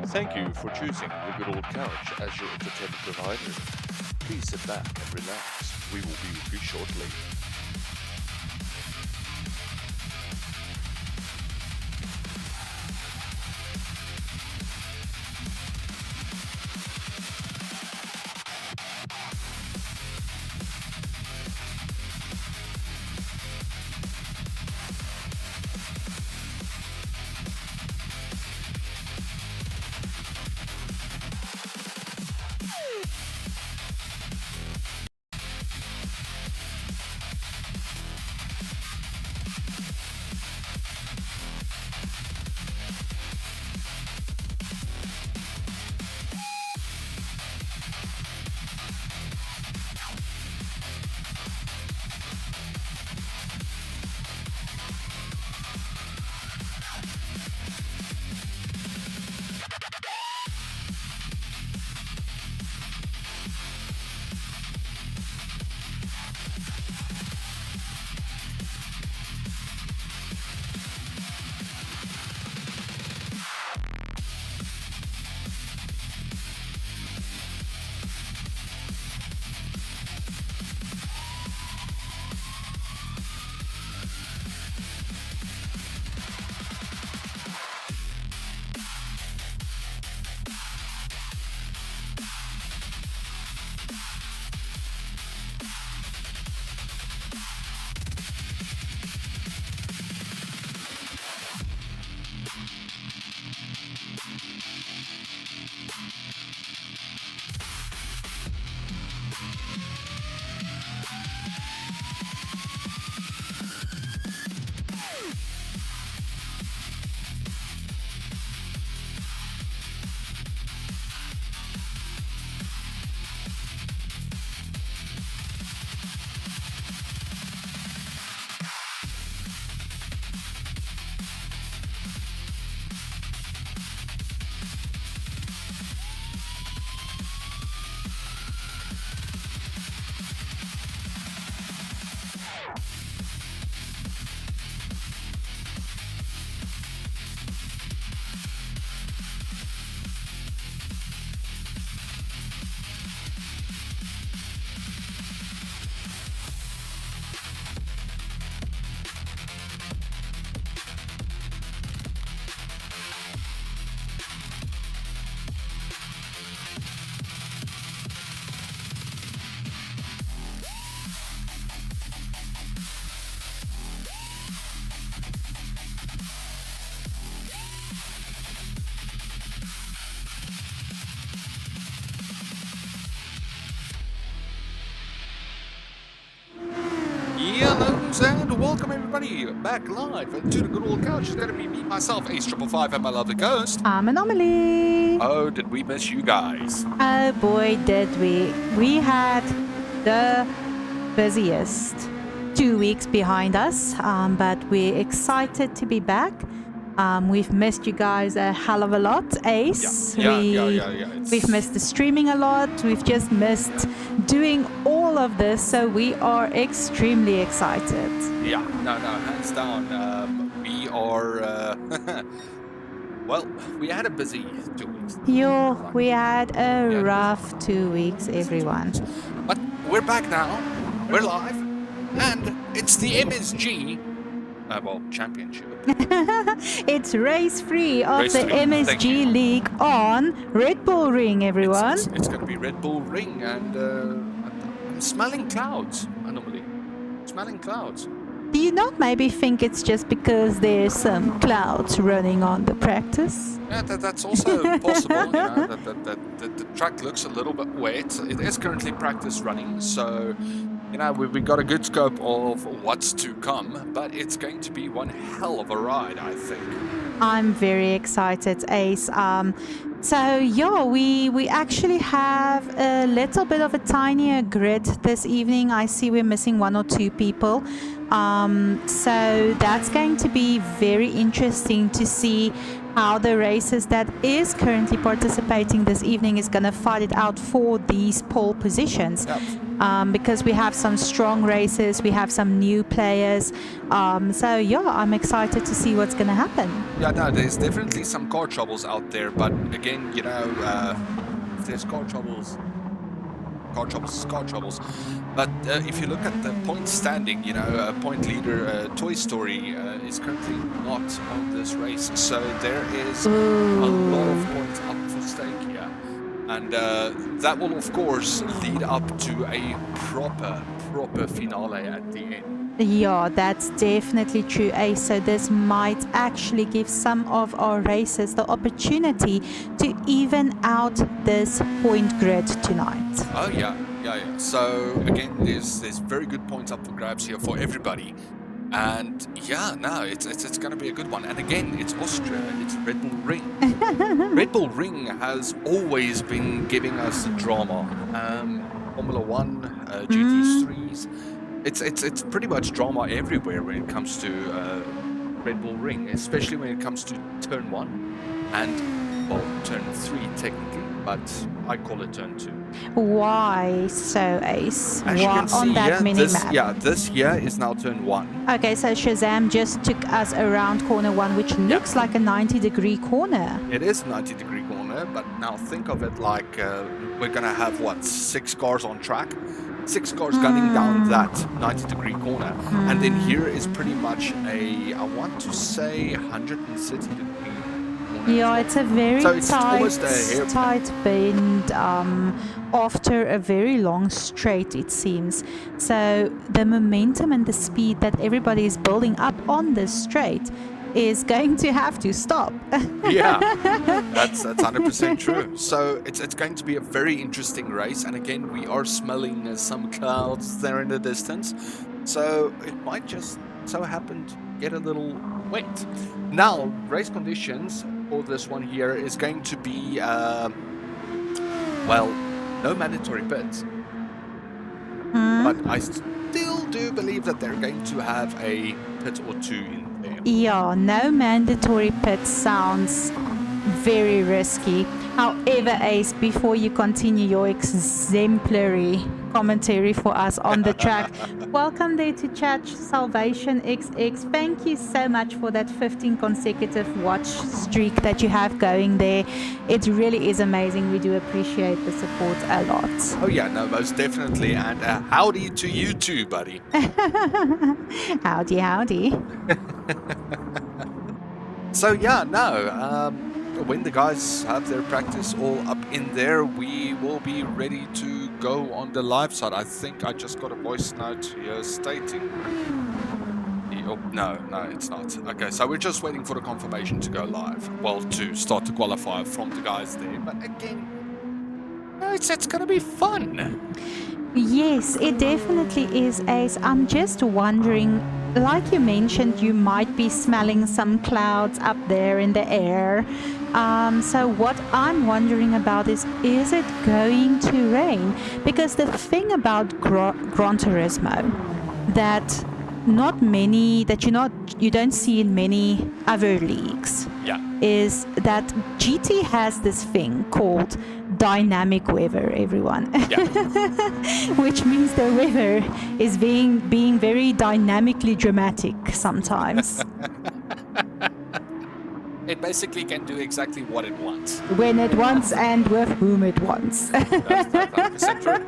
Thank you for choosing the Good Old Couch as your entertainment provider. Please sit back and relax. We will be with you shortly. Yellows and welcome everybody back live to the Good Old Couch. It's going to be me, myself, Ace555, and my lovely ghost. I'm Anomaly. Oh, did we miss you guys? Oh boy, did we. We had the busiest 2 weeks behind us, but we're excited to be back. We've missed you guys a hell of a lot, Ace. We've missed the streaming a lot. We've just missed doing all of this, so we are extremely excited. Yeah, no, hands down. We are, well, we had a busy 2 weeks. We had a rough 2 weeks, everyone. But we're back now. We're live. And it's the MSG, championship. It's race 3 of the MSG League on Red Bull Ring, everyone. It's going to be Red Bull Ring, and I'm smelling clouds, Anomaly. Smelling clouds. Do you not maybe think it's just because there's some clouds running on the practice? Yeah, that's also possible. The track looks a little bit wet. It is currently practice running, so we got a good scope of what's to come, but it's going to be one hell of a ride, I think. I'm very excited, Ace. We actually have a little bit of a tinier grid this evening. I see we're missing 1 or 2 people. So that's going to be very interesting to see how the races that is currently participating this evening is going to fight it out for these pole positions. Yep. Because we have some strong races, we have some new players. So yeah, I'm excited to see what's going to happen. Yeah, no, there's definitely some car troubles out there, but again, you know, if there's car troubles is car troubles. But if you look at the point standing, you know, point leader Toy Story is currently not on this race, so there is a lot of points up for stake here, and that will of course lead up to a proper finale at the end. Yeah, that's definitely true, Ace. So this might actually give some of our races the opportunity to even out this point grid tonight. Oh yeah. So again, there's very good points up for grabs here for everybody, and yeah, no, it's going to be a good one. And again, it's Austria, it's Red Bull Ring. Red Bull Ring has always been giving us drama. Formula One, GT3s. It's pretty much drama everywhere when it comes to Red Bull Ring, especially when it comes to turn 1 and, well, turn 3 technically, but I call it turn 2. Why so, Ace? As you can see, on that mini-map? This here is now turn 1. Okay, so Shazam just took us around corner 1, which looks like a 90-degree corner. It is a 90-degree corner, but now think of it like we're going to have, what, 6 cars on track? 6 cars gunning down that 90-degree corner, and then here is pretty much a, I want to say, 160-degree corner. Yeah, it's a very so it's almost a tight bend after a very long straight, it seems. So the momentum and the speed that everybody is building up on this straight is going to have to stop. Yeah, that's 100% true. So it's going to be a very interesting race, and again, we are smelling some clouds there in the distance, so it might just so happen to get a little wet. Now, race conditions for this one here is going to be, well, no mandatory pits, but I still do believe that they're going to have a pit or two in. Yeah, no mandatory pit sounds very risky. However, Ace, before you continue your exemplary commentary for us on the track, welcome there to chat Salvation XX. Thank you so much for that 15 consecutive watch streak that you have going there. It really is amazing. We do appreciate the support a lot. Oh yeah, no, most definitely. And howdy to you too, buddy. Howdy. So yeah, no, when the guys have their practice all up in there, we will be ready to go on the live side. I think I just got a voice note here stating... Oh, no, it's not. Okay, so we're just waiting for the confirmation to go live. Well, to start to qualify from the guys there. But again, it's going to be fun. Yes, it definitely is, Ace. I'm just wondering, like you mentioned, you might be smelling some clouds up there in the air. So what I'm wondering about is it going to rain? Because the thing about Gran Turismo that you don't see in many other leagues, is that GT has this thing called dynamic weather, everyone. Which means the weather is being very dynamically dramatic sometimes. It basically can do exactly what it wants. When it wants and with whom it wants. That's 100% true.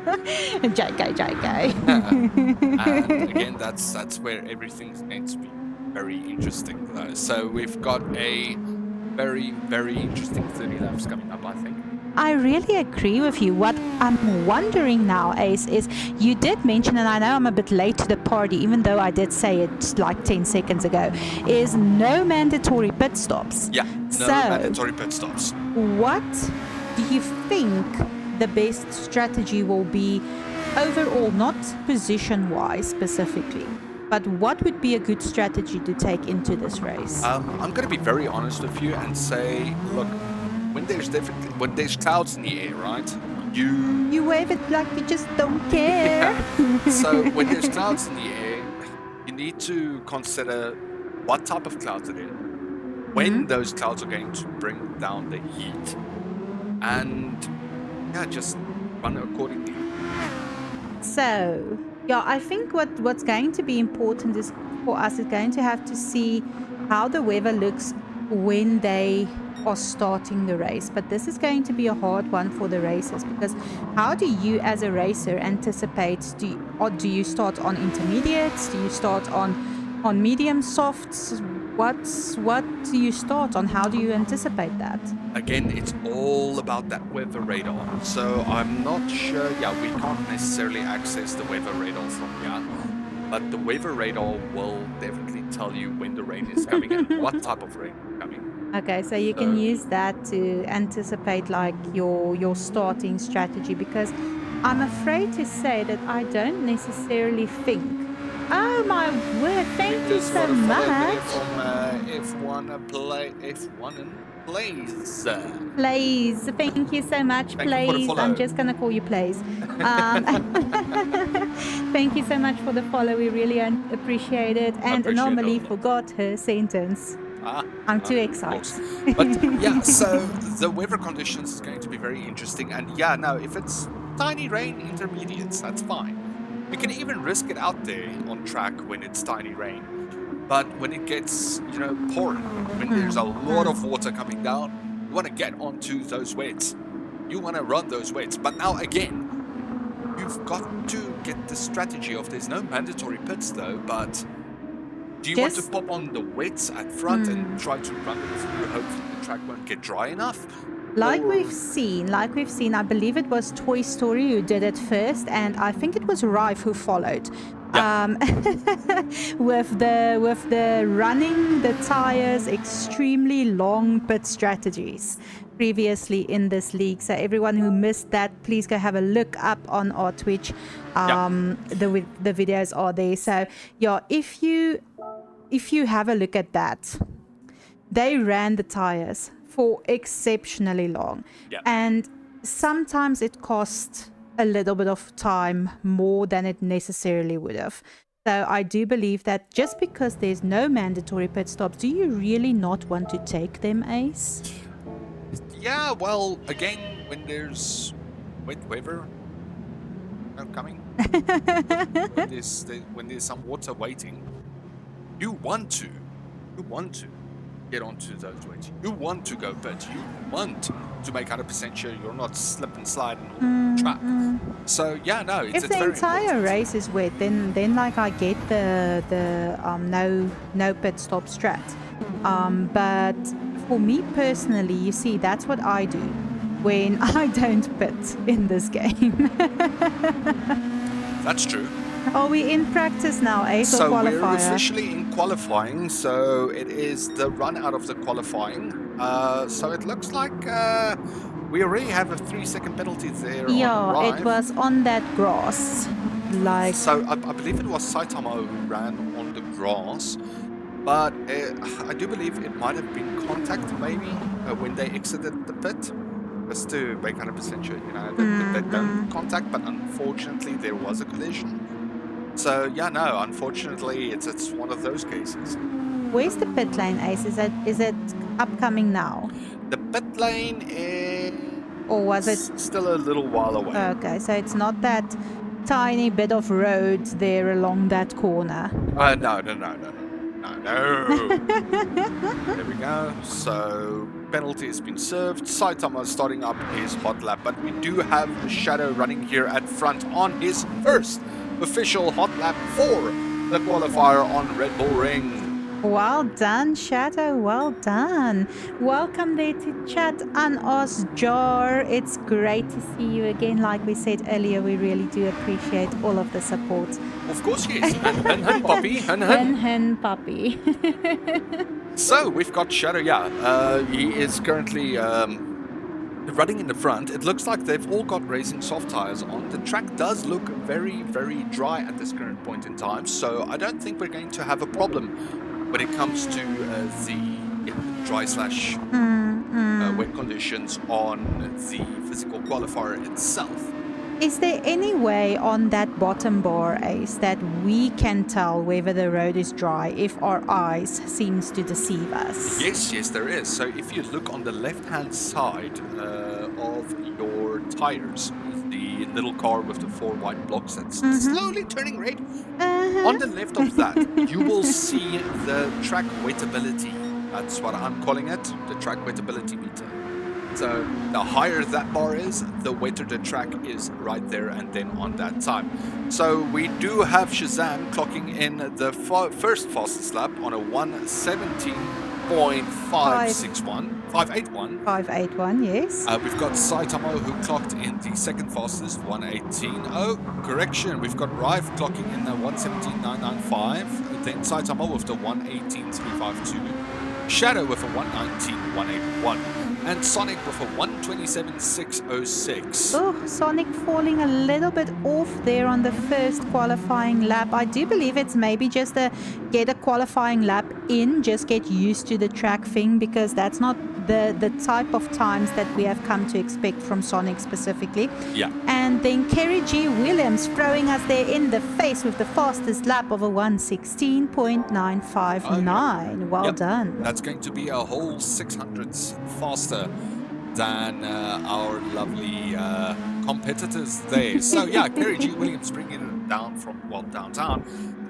JK. And again, that's where everything's going to be very interesting though. So we've got a very, very interesting 30 laps coming up, I think. I really agree with you. What I'm wondering now, Ace, is you did mention, and I know I'm a bit late to the party, even though I did say it like 10 seconds ago, is no mandatory pit stops. Yeah, no mandatory pit stops. What do you think the best strategy will be overall, not position-wise specifically, but what would be a good strategy to take into this race? I'm going to be very honest with you and say, look, when there's clouds in the air, right? You wave it like you just don't care. So when there's clouds in the air, you need to consider what type of clouds it is, when those clouds are going to bring down the heat, and yeah, just run accordingly. So, yeah, I think what's going to be important is for us is going to have to see how the weather looks when they are starting the race. But this is going to be a hard one for the racers, because how do you as a racer anticipate, do you start on intermediates? Do you start on medium softs? What do you start on? How do you anticipate that? Again, it's all about that weather radar. So I'm not sure. Yeah, we can't necessarily access the weather radar from here, but the weather radar will definitely tell you when the rain is coming and what type of rain is coming. Okay, so you can use that to anticipate like your starting strategy, because I'm afraid to say that I don't necessarily think. Oh my word! Thank you so much. F1 Plays. Plays. Thank you so much, Plays. I'm just gonna call you Plays. Thank you so much for the follow. We really appreciate it. And Anomaly forgot her sentence. I'm too excited. But yeah, so the weather conditions is going to be very interesting. And yeah, no, if it's tiny rain intermediates, that's fine. We can even risk it out there on track when it's tiny rain. But when it gets, pouring, when there's a lot of water coming down, you want to get onto those wets. You want to run those wets. But now again, you've got to get the strategy of there's no mandatory pits though, but do you want to pop on the wets at front and try to run it through? Hopefully the track won't get dry enough. Like we've seen, I believe it was Toy Story who did it first, and I think it was Rive who followed. Yeah. With the running the tires extremely long pit strategies previously in this league. So everyone who missed that, please go have a look up on our Twitch. The videos are there. So yeah, if you have a look at that, they ran the tires for exceptionally long, and sometimes it cost a little bit of time more than it necessarily would have. So I do believe that just because there's no mandatory pit stops, do you really not want to take them, Ace? Yeah, well, again, when there's wet weather coming, when there's some water waiting, you want to get onto those wets. You want to go pit. You want to make 100% sure you're not slip and slide on the track. So yeah, no, it's if the very entire important. race is wet, then like I get the no pit stop strat. But for me personally, you see, that's what I do when I don't pit in this game. That's true. Are we in practice now, Ace, or qualifier? So we're officially in qualifying, so it is the run out of the qualifying. So it looks like we already have a 3-second penalty there. Yeah, it was on that grass. So I believe it was Saitama who ran on the grass, but I do believe it might have been contact maybe when they exited the pit. Just to make 100% sure, that they don't contact, but unfortunately there was a collision. So yeah, no, unfortunately it's one of those cases. Where's the pit lane, Ace? Is it upcoming now? The pit lane is... Or was it... still a little while away. Okay, so it's not that tiny bit of road there along that corner. No. There we go. So penalty has been served. Saitama starting up his hot lap, but we do have Shadow running here at front on his first official hot lap for the qualifier on Red Bull Ring. Well done, Shadow. Well done. Welcome there to chat on us, Jar. It's great to see you again. Like we said earlier, we really do appreciate all of the support. Of course, yes. Hen puppy. Hen puppy. So we've got Shadow. Yeah, he is currently running in the front. It looks like they've all got racing soft tires on. The track does look very, very dry at this current point in time, so I don't think we're going to have a problem when it comes to the dry / wet conditions on the physical qualifier itself. Is there any way on that bottom bar, Ace, that we can tell whether the road is dry if our eyes seems to deceive us? Yes, there is. So if you look on the left-hand side of your tires, the little car with the 4 white blocks that's slowly turning red, on the left of that, you will see the track wettability. That's what I'm calling it, the track wettability meter. So the higher that bar is, the wetter the track is right there and then on that time. So we do have Shazam clocking in the first fastest lap on a 1:17.561. 581. 581, yes. We've got Saitama who clocked in the second fastest, 1:18. Oh, correction, we've got Rive clocking in the 1:17.995. Then Saitama with the 1:18.352. Shadow with a 1:19.181. And Sonic with a 1:27.606. Oh, Sonic falling a little bit off there on the first qualifying lap. I do believe it's maybe just get a qualifying lap in, just get used to the track thing, because that's not the type of times that we have come to expect from Sonic specifically. Yeah. And then Kerry G. Williams throwing us there in the face with the fastest lap of a 1:16.959. Well done. That's going to be a whole 600s faster than our lovely competitors there. So yeah, Kerry G. Williams bringing it down from downtown.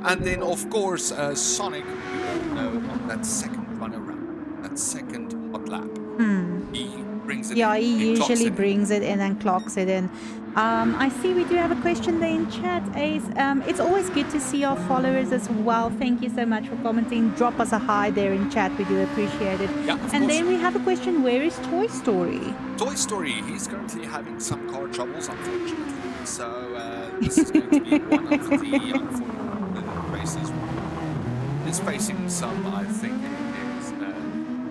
And then of course Sonic, we all know on that second run around, that second hot lap. He brings it in. Yeah, he usually brings it in and clocks it in. I see we do have a question there in chat, Ace. It's always good to see our followers as well. Thank you so much for commenting. Drop us a hi there in chat. We do appreciate it. Yeah, of course. Then we have a question. Where is Toy Story? Toy Story, he's currently having some car troubles, unfortunately. So this is going to be one of the unfortunate races. He's facing some, I think,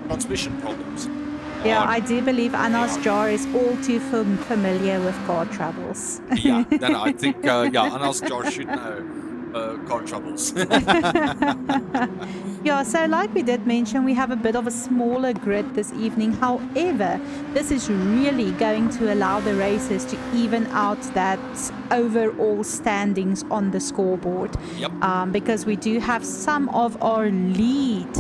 transmission problems. Yeah, I do believe Anas Jar is all too familiar with car troubles. Yeah, then I think, Anas Jar should know car troubles. Yeah, so like we did mention, we have a bit of a smaller grid this evening. However, this is really going to allow the racers to even out that overall standings on the scoreboard. Yep. Because we do have some of our lead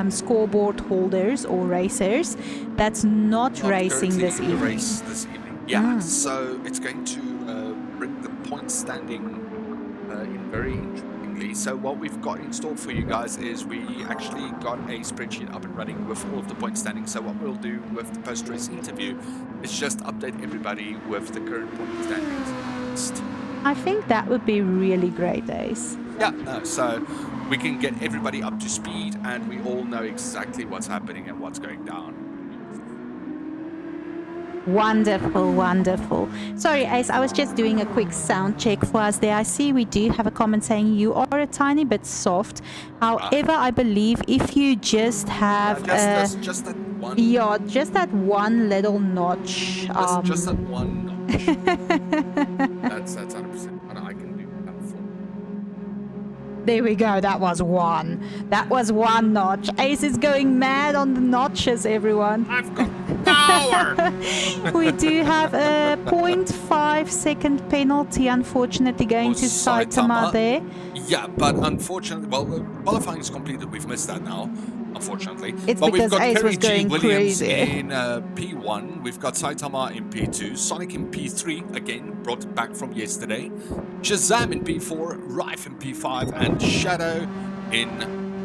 scoreboard holders or racers that's not racing this evening. Yeah, so it's going to bring the point standing in very interestingly. So what we've got in store for you guys is we actually got a spreadsheet up and running with all of the point standings. So what we'll do with the post-race interview is just update everybody with the current point standings. I think that would be really great, Ace. Yeah, no, so we can get everybody up to speed and we all know exactly what's happening and what's going down. Wonderful, wonderful. Sorry, Ace, I was just doing a quick sound check for us there. I see we do have a comment saying you are a tiny bit soft. However, I believe if you just have just that one. Yeah, just that one little notch. Just that one notch. that's 100%. But I can do that for. There we go. That was one. That was one notch. Ace is going mad on the notches, everyone. I've got power. We do have a 0.5 second penalty, unfortunately, going to Saitama there. Yeah, but unfortunately, well, the qualifying is completed. We've missed that now, unfortunately. It's but because we've got Ace Kerry was G. going Williams crazy. in P1. We've got Saitama in P2. Sonic in P3, again, brought it back from yesterday. Shazam in P4. Rife in P5. And Shadow in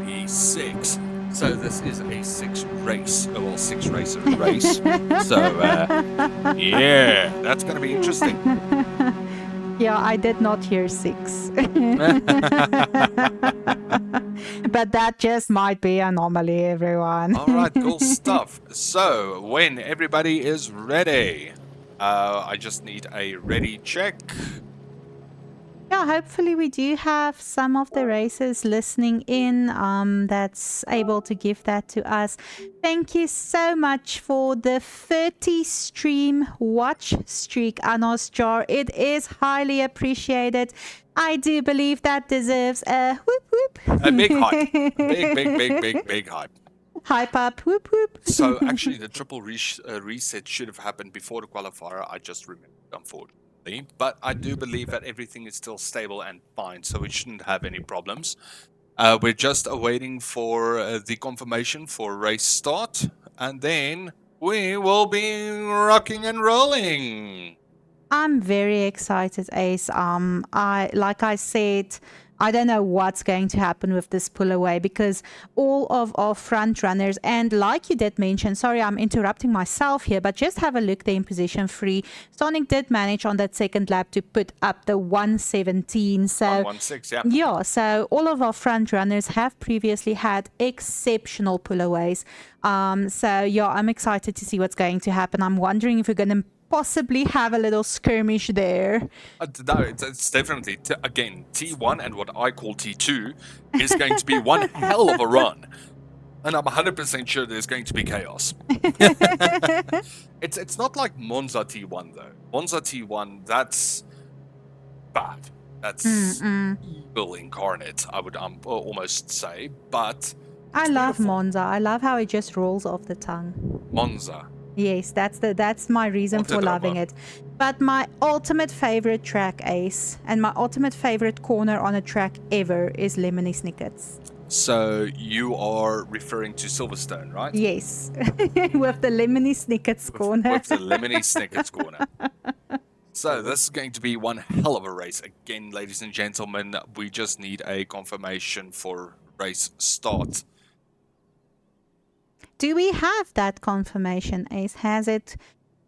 P6. So this is a six racer race. So, yeah, that's going to be interesting. Yeah, I did not hear 6. But that just might be an anomaly, everyone. All right, cool stuff. So, when everybody is ready, I just need a ready check. Yeah, hopefully we do have some of the racers listening in that's able to give that to us. Thank you so much for the 30 stream watch streak, Anos Jar. It is highly appreciated. I do believe that deserves a whoop whoop. A big hype. Big hype. Hype up, whoop whoop. So actually the triple reset should have happened before the qualifier. I just remembered, unfortunately. but I do believe that everything is still stable and fine, so we shouldn't have any problems. We're just awaiting for the confirmation for race start, and then we will be rocking and rolling. I'm very excited, Ace. Like I said, I don't know what's going to happen with this pull away because all of our front runners, and like you did mention, sorry, I'm interrupting myself here, but just have a look there in position 3. Sonic did manage on that second lap to put up the 117. So 116, yeah. Yeah, so all of our front runners have previously had exceptional pullaways. So yeah, I'm excited to see what's going to happen. I'm wondering if we're going to possibly have a little skirmish there. No, it's definitely, again, T1 and what I call T2 is going to be one hell of a run. And I'm 100% sure there's going to be chaos. It's not like Monza T1, though. Monza T1, that's bad. That's evil incarnate, I would almost say. But I love Monza. I love how it just rolls off the tongue. Monza. Yes, that's my reason for loving it. But my ultimate favorite track, Ace, and my ultimate favorite corner on a track ever is Lemony Snicket's. So you are referring to Silverstone, right? Yes, with the Lemony Snicket's corner. With the Lemony Snicket's corner. So this is going to be one hell of a race. Again, ladies and gentlemen, we just need a confirmation for race start. Do we have that confirmation, Ace? Has it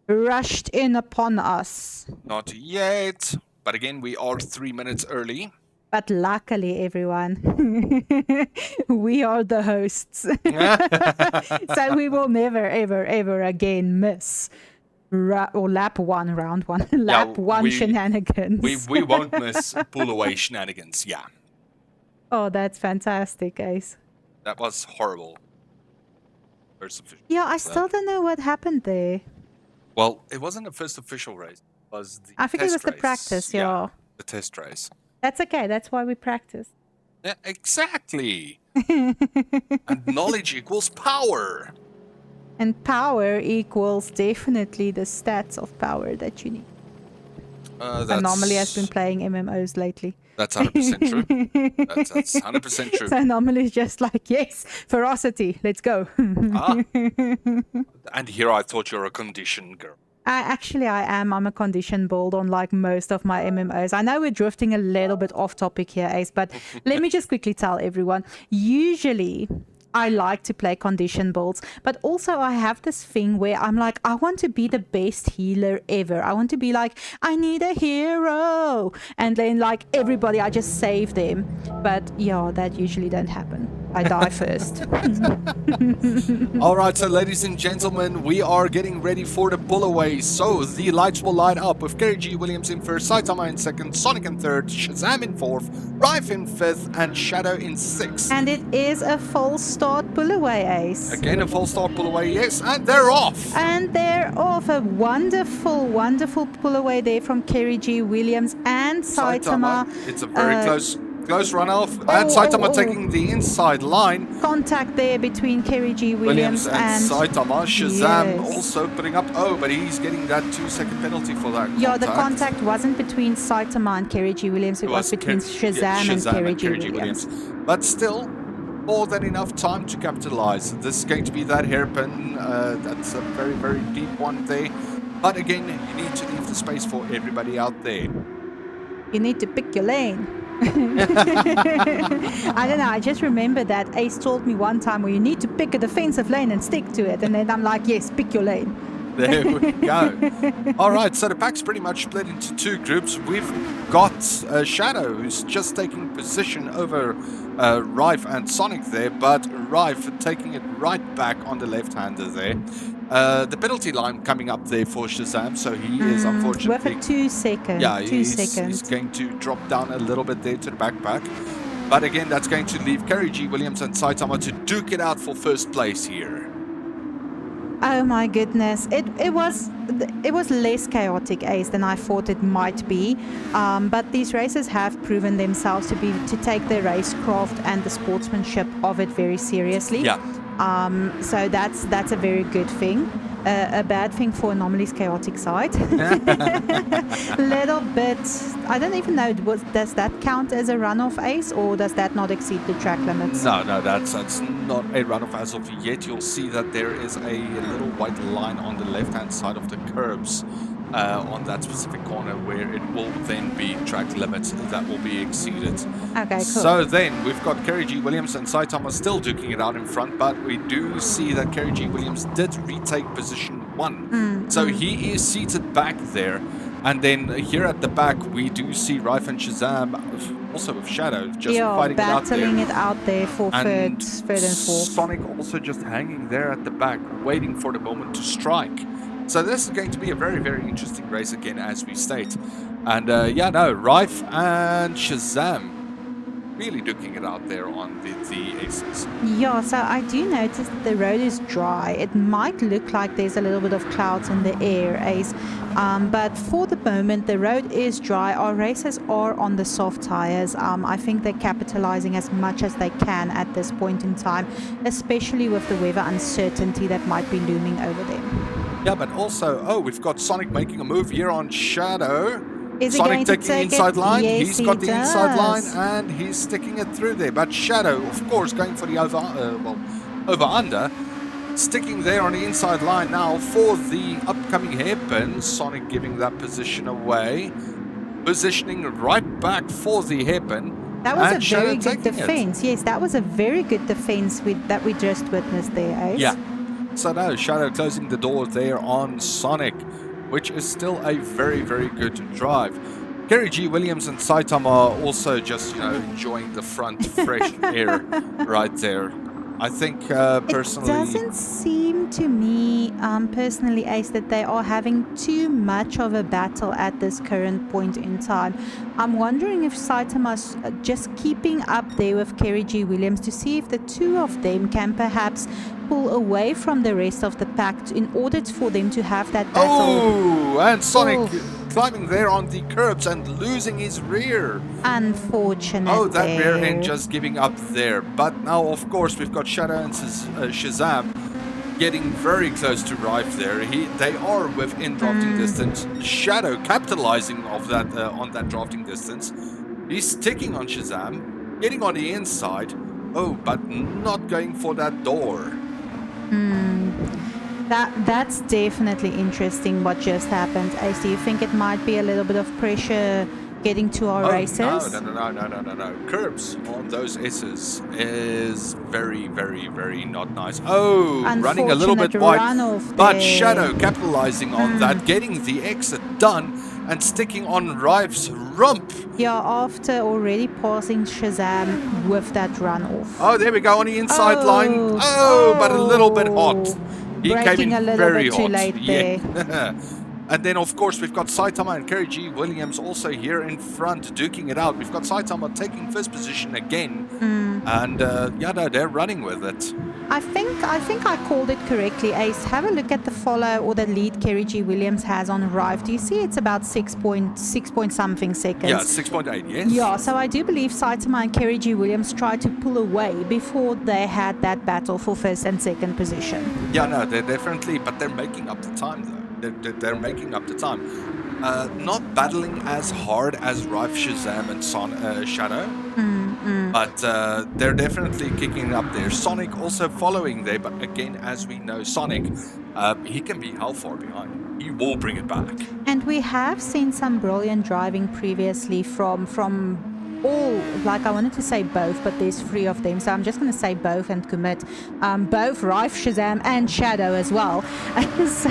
rushed in upon us? Not yet. But again, we are 3 minutes early. But luckily, everyone, we are the hosts. So we will never, ever, ever again miss lap 1, round 1, lap 1 shenanigans. We won't miss pull away shenanigans, yeah. Oh, that's fantastic, Ace. That was horrible. Yeah, I still don't know what happened there. Well, it wasn't the first official race. It was the I think it was test the race. practice, yeah. The test race. That's okay. That's why we practice. Yeah, exactly. And knowledge equals power. And power equals definitely the stats of power that you need. Anomaly has been playing MMOs lately. That's 100% true. That's 100% true. So Anomaly is just like, yes, ferocity, let's go. And here I thought you're a condition girl. Actually, I am. I'm a condition build on like most of my MMOs. I know we're drifting a little bit off topic here, Ace, but let me just quickly tell everyone. Usually, I like to play condition builds, but also I have this thing where I'm like, I want to be the best healer ever. I want to be like, I need a hero. And then like everybody, I just save them. But yeah, that usually don't happen. I die first. All right, so ladies and gentlemen, we are getting ready for the pull away. So the lights will light up with Kerry G. Williams in first, Saitama in second, Sonic in third, Shazam in fourth, Rife in fifth, and Shadow in sixth. And it is a full start pull away, Ace. Again, a full start pull away, yes, and they're off. And they're off. A wonderful, wonderful pull away there from Kerry G. Williams and Saitama. It's a very close runoff, and Saitama taking the inside line. Contact there between Kerry G. Williams and Saitama. Shazam also putting up, but he's getting that 2-second penalty for that contact. Yeah, the contact wasn't between Saitama and Kerry G. Williams, it was between Shazam and Kerry G. Williams. But still, more than enough time to capitalize. This is going to be that hairpin. That's a very, very deep one there. But again, you need to leave the space for everybody out there. You need to pick your lane. I don't know, I just remember that Ace told me one time where you need to pick a defensive lane and stick to it, and then I'm like, yes, pick your lane. There we go. All right, so the pack's pretty much split into two groups. We've got Shadow, who's just taking position over Rife and Sonic there, but Rife taking it right back on the left-hander there. The penalty line coming up there for Shazam, so he is unfortunately... With a 2 second. Yeah, 2 seconds. He's going to drop down a little bit there to the backpack. But again, that's going to leave Kerry G. Williams and Saitama to duke it out for first place here. Oh my goodness, it was less chaotic, Ace, than I thought it might be. But these races have proven themselves to take the racecraft and the sportsmanship of it very seriously. Yeah. So that's a very good thing. a bad thing for Anomaly's chaotic side. Little bit. I don't even know. Does that count as a runoff, Ace, or does that not exceed the track limits? No, that's not a runoff as of yet. You'll see that there is a little white line on the left-hand side of the curbs on that specific corner where it will then be track limits that will be exceeded. Okay, cool. So then we've got Kerry G. Williams and Saitama still duking it out in front, but we do see that Kerry G. Williams did retake position 1. So he is seated back there. And then here at the back, we do see Rife and Shazam, also with Shadow, just fighting battling it out there. For third and fourth. Sonic also just hanging there at the back, waiting for the moment to strike. So this is going to be a very, very interesting race again, as we state. And Rife and Shazam really duking it out there on the aces. Yeah, so I do notice that the road is dry. It might look like there's a little bit of clouds in the air, Ace. But for the moment, the road is dry. Our racers are on the soft tires. I think they're capitalizing as much as they can at this point in time, especially with the weather uncertainty that might be looming over them. Yeah, but also, we've got Sonic making a move here on Shadow. Is Sonic taking the inside line. Yes, he's got the inside line does. and he's sticking it through there. But Shadow, of course, going for the over-under. Sticking there on the inside line now for the upcoming hairpin. Sonic giving that position away. Positioning right back for the hairpin. That was a very good defense. Yes, that was a very good defense that we just witnessed there, Ace. Yeah. So now Shadow closing the door there on Sonic, which is still a very, very good drive. Kerry G. Williams and Saitama are also just, enjoying the front fresh air right there. I think personally... It doesn't seem to me, personally, Ace, that they are having too much of a battle at this current point in time. I'm wondering if Saitama's just keeping up there with Kerry G. Williams to see if the two of them can perhaps pull away from the rest of the pack in order for them to have that battle. Oh, and Sonic climbing there on the curbs and losing his rear. Unfortunately. Oh, that rear end just giving up there. But now, of course, we've got Shadow and Shazam getting very close to Rife there. They are within drafting distance. Shadow capitalizing of that on that drafting distance. He's sticking on Shazam, getting on the inside. Oh, but not going for that door. That's definitely interesting what just happened. Ace, do you think it might be a little bit of pressure getting to our racers? No. Curbs on those S's is very, very, very not nice. Oh, running a little bit wide. But Shadow capitalizing on that, getting the exit done and sticking on Rife's rump. Yeah, after already passing Shazam with that runoff. Oh, there we go on the inside line. Oh, but a little bit hot. He came in very hot. Too late there. And then, of course, we've got Saitama and Kerry G. Williams also here in front, duking it out. We've got Saitama taking first position again. And, they're running with it. I think I called it correctly, Ace. Have a look at the follow or the lead Kerry G. Williams has on Rife. Do you see it's about 6 point something seconds? Yeah, 6.8, yes. Yeah, so I do believe Saitama and Kerry G. Williams tried to pull away before they had that battle for first and second position. Yeah, no, they're definitely, but they're making up the time, though. They're making up the time. Not battling as hard as Rife, Shazam, and Shadow. But they're definitely kicking up there. Sonic also following there, but again, as we know, Sonic, he can be how far behind. He will bring it back. And we have seen some brilliant driving previously from all, like I wanted to say both, but there's 3 of them, so I'm just going to say both and commit. Both Rife, Shazam, and Shadow as well. So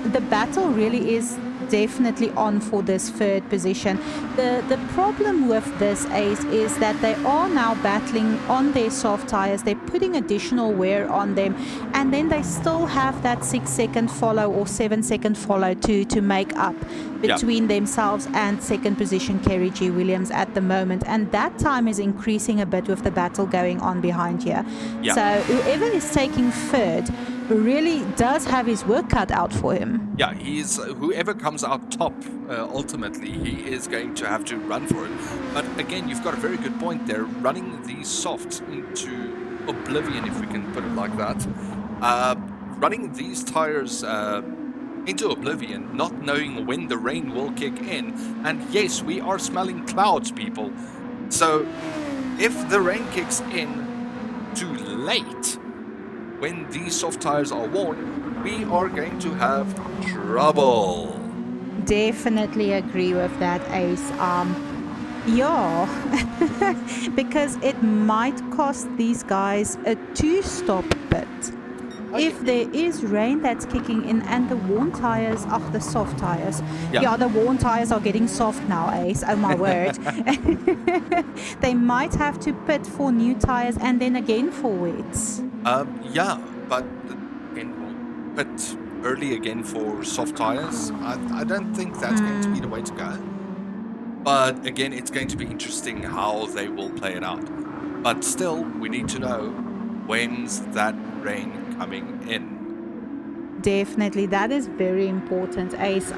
the battle really is definitely on for this third position. The problem with this, Ace, is that they are now battling on their soft tires. They're putting additional wear on them, and then they still have that 6-second follow or 7-second follow to make up between themselves and second position Kerry G. Williams at the moment, and that time is increasing a bit with the battle going on behind here. So whoever is taking third really does have his work cut out for him. Yeah, he's whoever comes out top, ultimately, he is going to have to run for it. But again, you've got a very good point there, running the softs into oblivion, if we can put it like that. running these tires into oblivion, not knowing when the rain will kick in. And yes, we are smelling clouds, people. So if the rain kicks in too late, when these soft tires are worn, we are going to have trouble. Definitely agree with that, Ace. Yeah, because it might cost these guys a 2-stop pit. If there is rain that's kicking in and the worn tires of the soft tires. Yeah, the worn tires are getting soft now, Ace. Oh my word. They might have to pit for new tires and then again for wets. Yeah, but again, we'll pit early again for soft tires. I don't think that's going to be the way to go. But again, it's going to be interesting how they will play it out. But still, we need to know when's that rain coming in. Definitely, that is very important, Ace.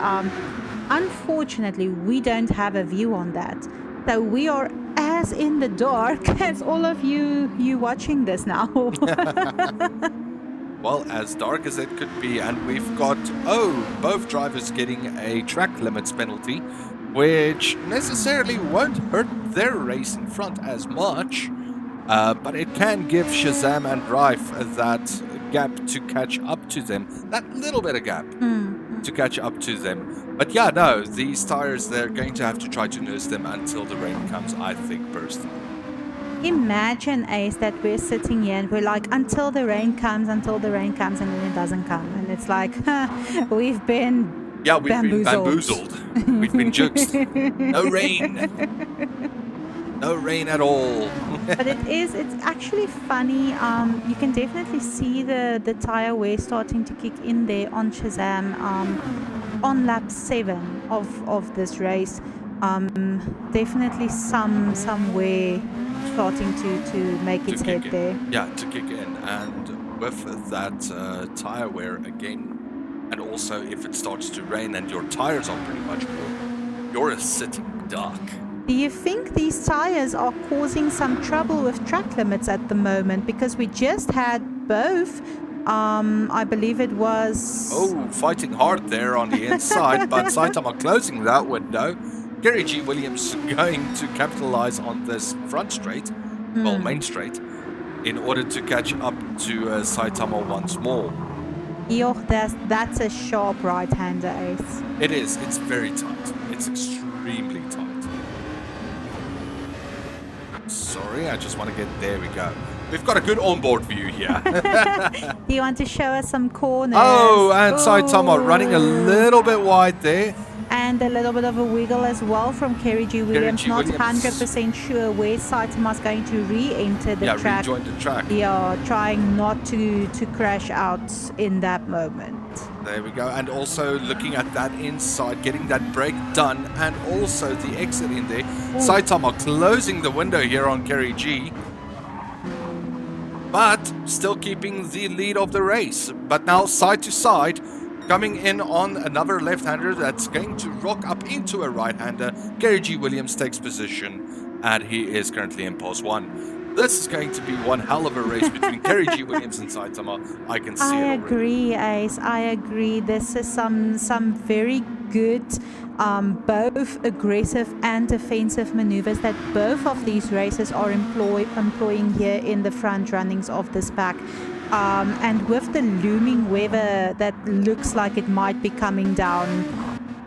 Unfortunately, we don't have a view on that. So we are as in the dark as all of you watching this now. Well, as dark as it could be, and we've got, both drivers getting a track limits penalty, which necessarily won't hurt their race in front as much, but it can give Shazam and Rife that gap to catch up to them, that little bit of gap to catch up to them. But yeah, no, these tires, they're going to have to try to nurse them until the rain comes, I think, personally. Imagine, Ace, that we're sitting here and we're like, until the rain comes, and then it doesn't come. And it's like, we've been bamboozled. We've been juked. No rain. No rain at all. But it's actually funny. You can definitely see the tire wear starting to kick in there on Shazam on lap 7 of this race. Definitely some wear starting to make its head there. Yeah, to kick in. And with that tire wear again, and also if it starts to rain and your tires are pretty much full, you're a sitting duck. Do you think these tires are causing some trouble with track limits at the moment? Because we just had both. I believe it was... fighting hard there on the inside, but Saitama closing that window. Gary G. Williams going to capitalize on this front straight, main straight, in order to catch up to Saitama once more. Yo, that's a sharp right-hander, Ace. It is. It's very tight. It's extremely tight. Sorry, I just want to get... There we go. We've got a good onboard view here. Do you want to show us some corners? And Saitama running a little bit wide there. And a little bit of a wiggle as well from Kerry G. Williams. Not 100% sure where Saitama's going to re-enter the track. Rejoin the track. Yeah, trying not to crash out in that moment. There we go. And also looking at that inside, getting that brake done, and also the exit in there. Saitama closing the window here on Kerry G. But still keeping the lead of the race. But now side to side, coming in on another left-hander that's going to rock up into a right-hander. Gary G. Williams takes position, and he is currently in pole 1. This is going to be one hell of a race between Gary G. Williams and Saitama. I can see it already. I agree, Ace. I agree. This is some very good, both aggressive and defensive maneuvers that both of these races are employing here in the front runnings of this pack. And with the looming weather that looks like it might be coming down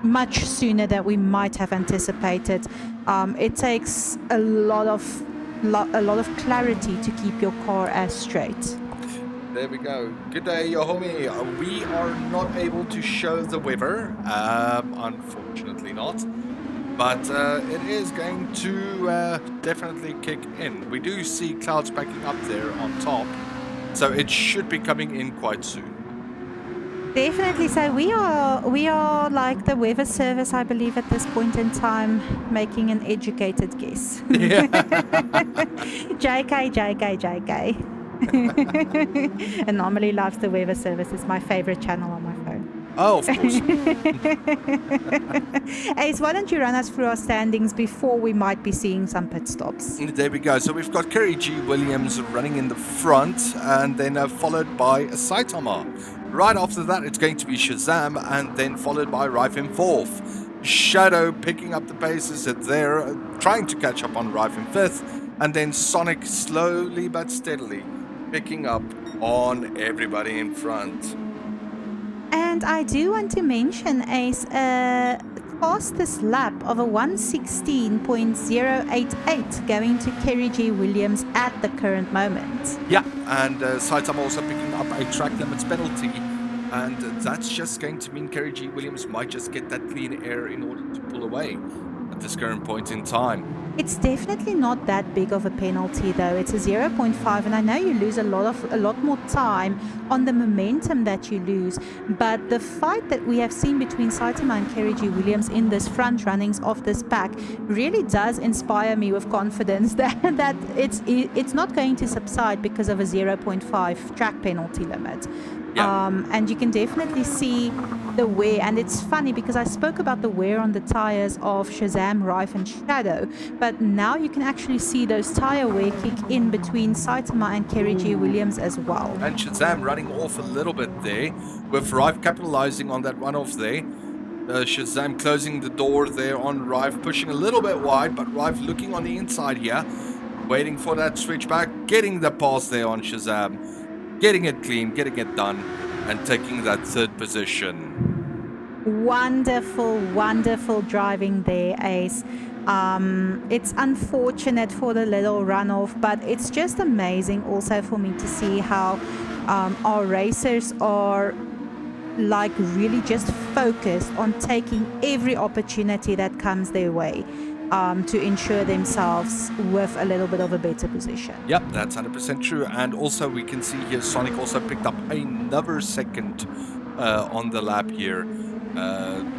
much sooner than we might have anticipated, it takes a lot of clarity to keep your car as straight. There we go. Good day, Yohomi. We are not able to show the weather, unfortunately not. But it is going to definitely kick in. We do see clouds backing up there on top. So it should be coming in quite soon. Definitely. So we are like the weather service, I believe, at this point in time, making an educated guess. Yeah. JK. Anomaly loves the weather service. It's my favorite channel on my phone. Oh, of course. Ace, why don't you run us through our standings before we might be seeing some pit stops? There we go. So we've got Kerry G. Williams running in the front, and then followed by Saitama Right after that, it's going to be Shazam, and then followed by Rife in 4th. Shadow picking up the paces at there, trying to catch up on Rife in 5th, and then Sonic slowly but steadily picking up on everybody in front. And I do want to mention Ace, fastest lap of a 1:16.088 going to Kerry G. Williams at the current moment. Yeah, and Saitama also picking up a track limits penalty, and that's just going to mean Kerry G. Williams might just get that clean air in order to pull away at this current point in time. It's definitely not that big of a penalty though. It's a 0.5, and I know you lose a lot more time on the momentum that you lose, but the fight that we have seen between Saitama and Kerry G. Williams in this front runnings of this pack really does inspire me with confidence that it's not going to subside because of a 0.5 track penalty limit. Yeah. And you can definitely see the wear, and it's funny because I spoke about the wear on the tires of Shazam, Rife and Shadow, but now you can actually see those tire wear kick in between Saitama and Kerry G. Williams as well. And Shazam running off a little bit there, with Rife capitalizing on that runoff there. Shazam closing the door there on Rife, pushing a little bit wide, but Rife looking on the inside here, waiting for that switch back, getting the pass there on Shazam. Getting it clean, getting it done, and taking that 3rd position. Wonderful, wonderful driving there, Ace. It's unfortunate for the little runoff, but it's just amazing also for me to see how our racers are like really just focused on taking every opportunity that comes their way. To ensure themselves with a little bit of a better position. Yep, that's 100% true. And also we can see here Sonic also picked up another second on the lap here,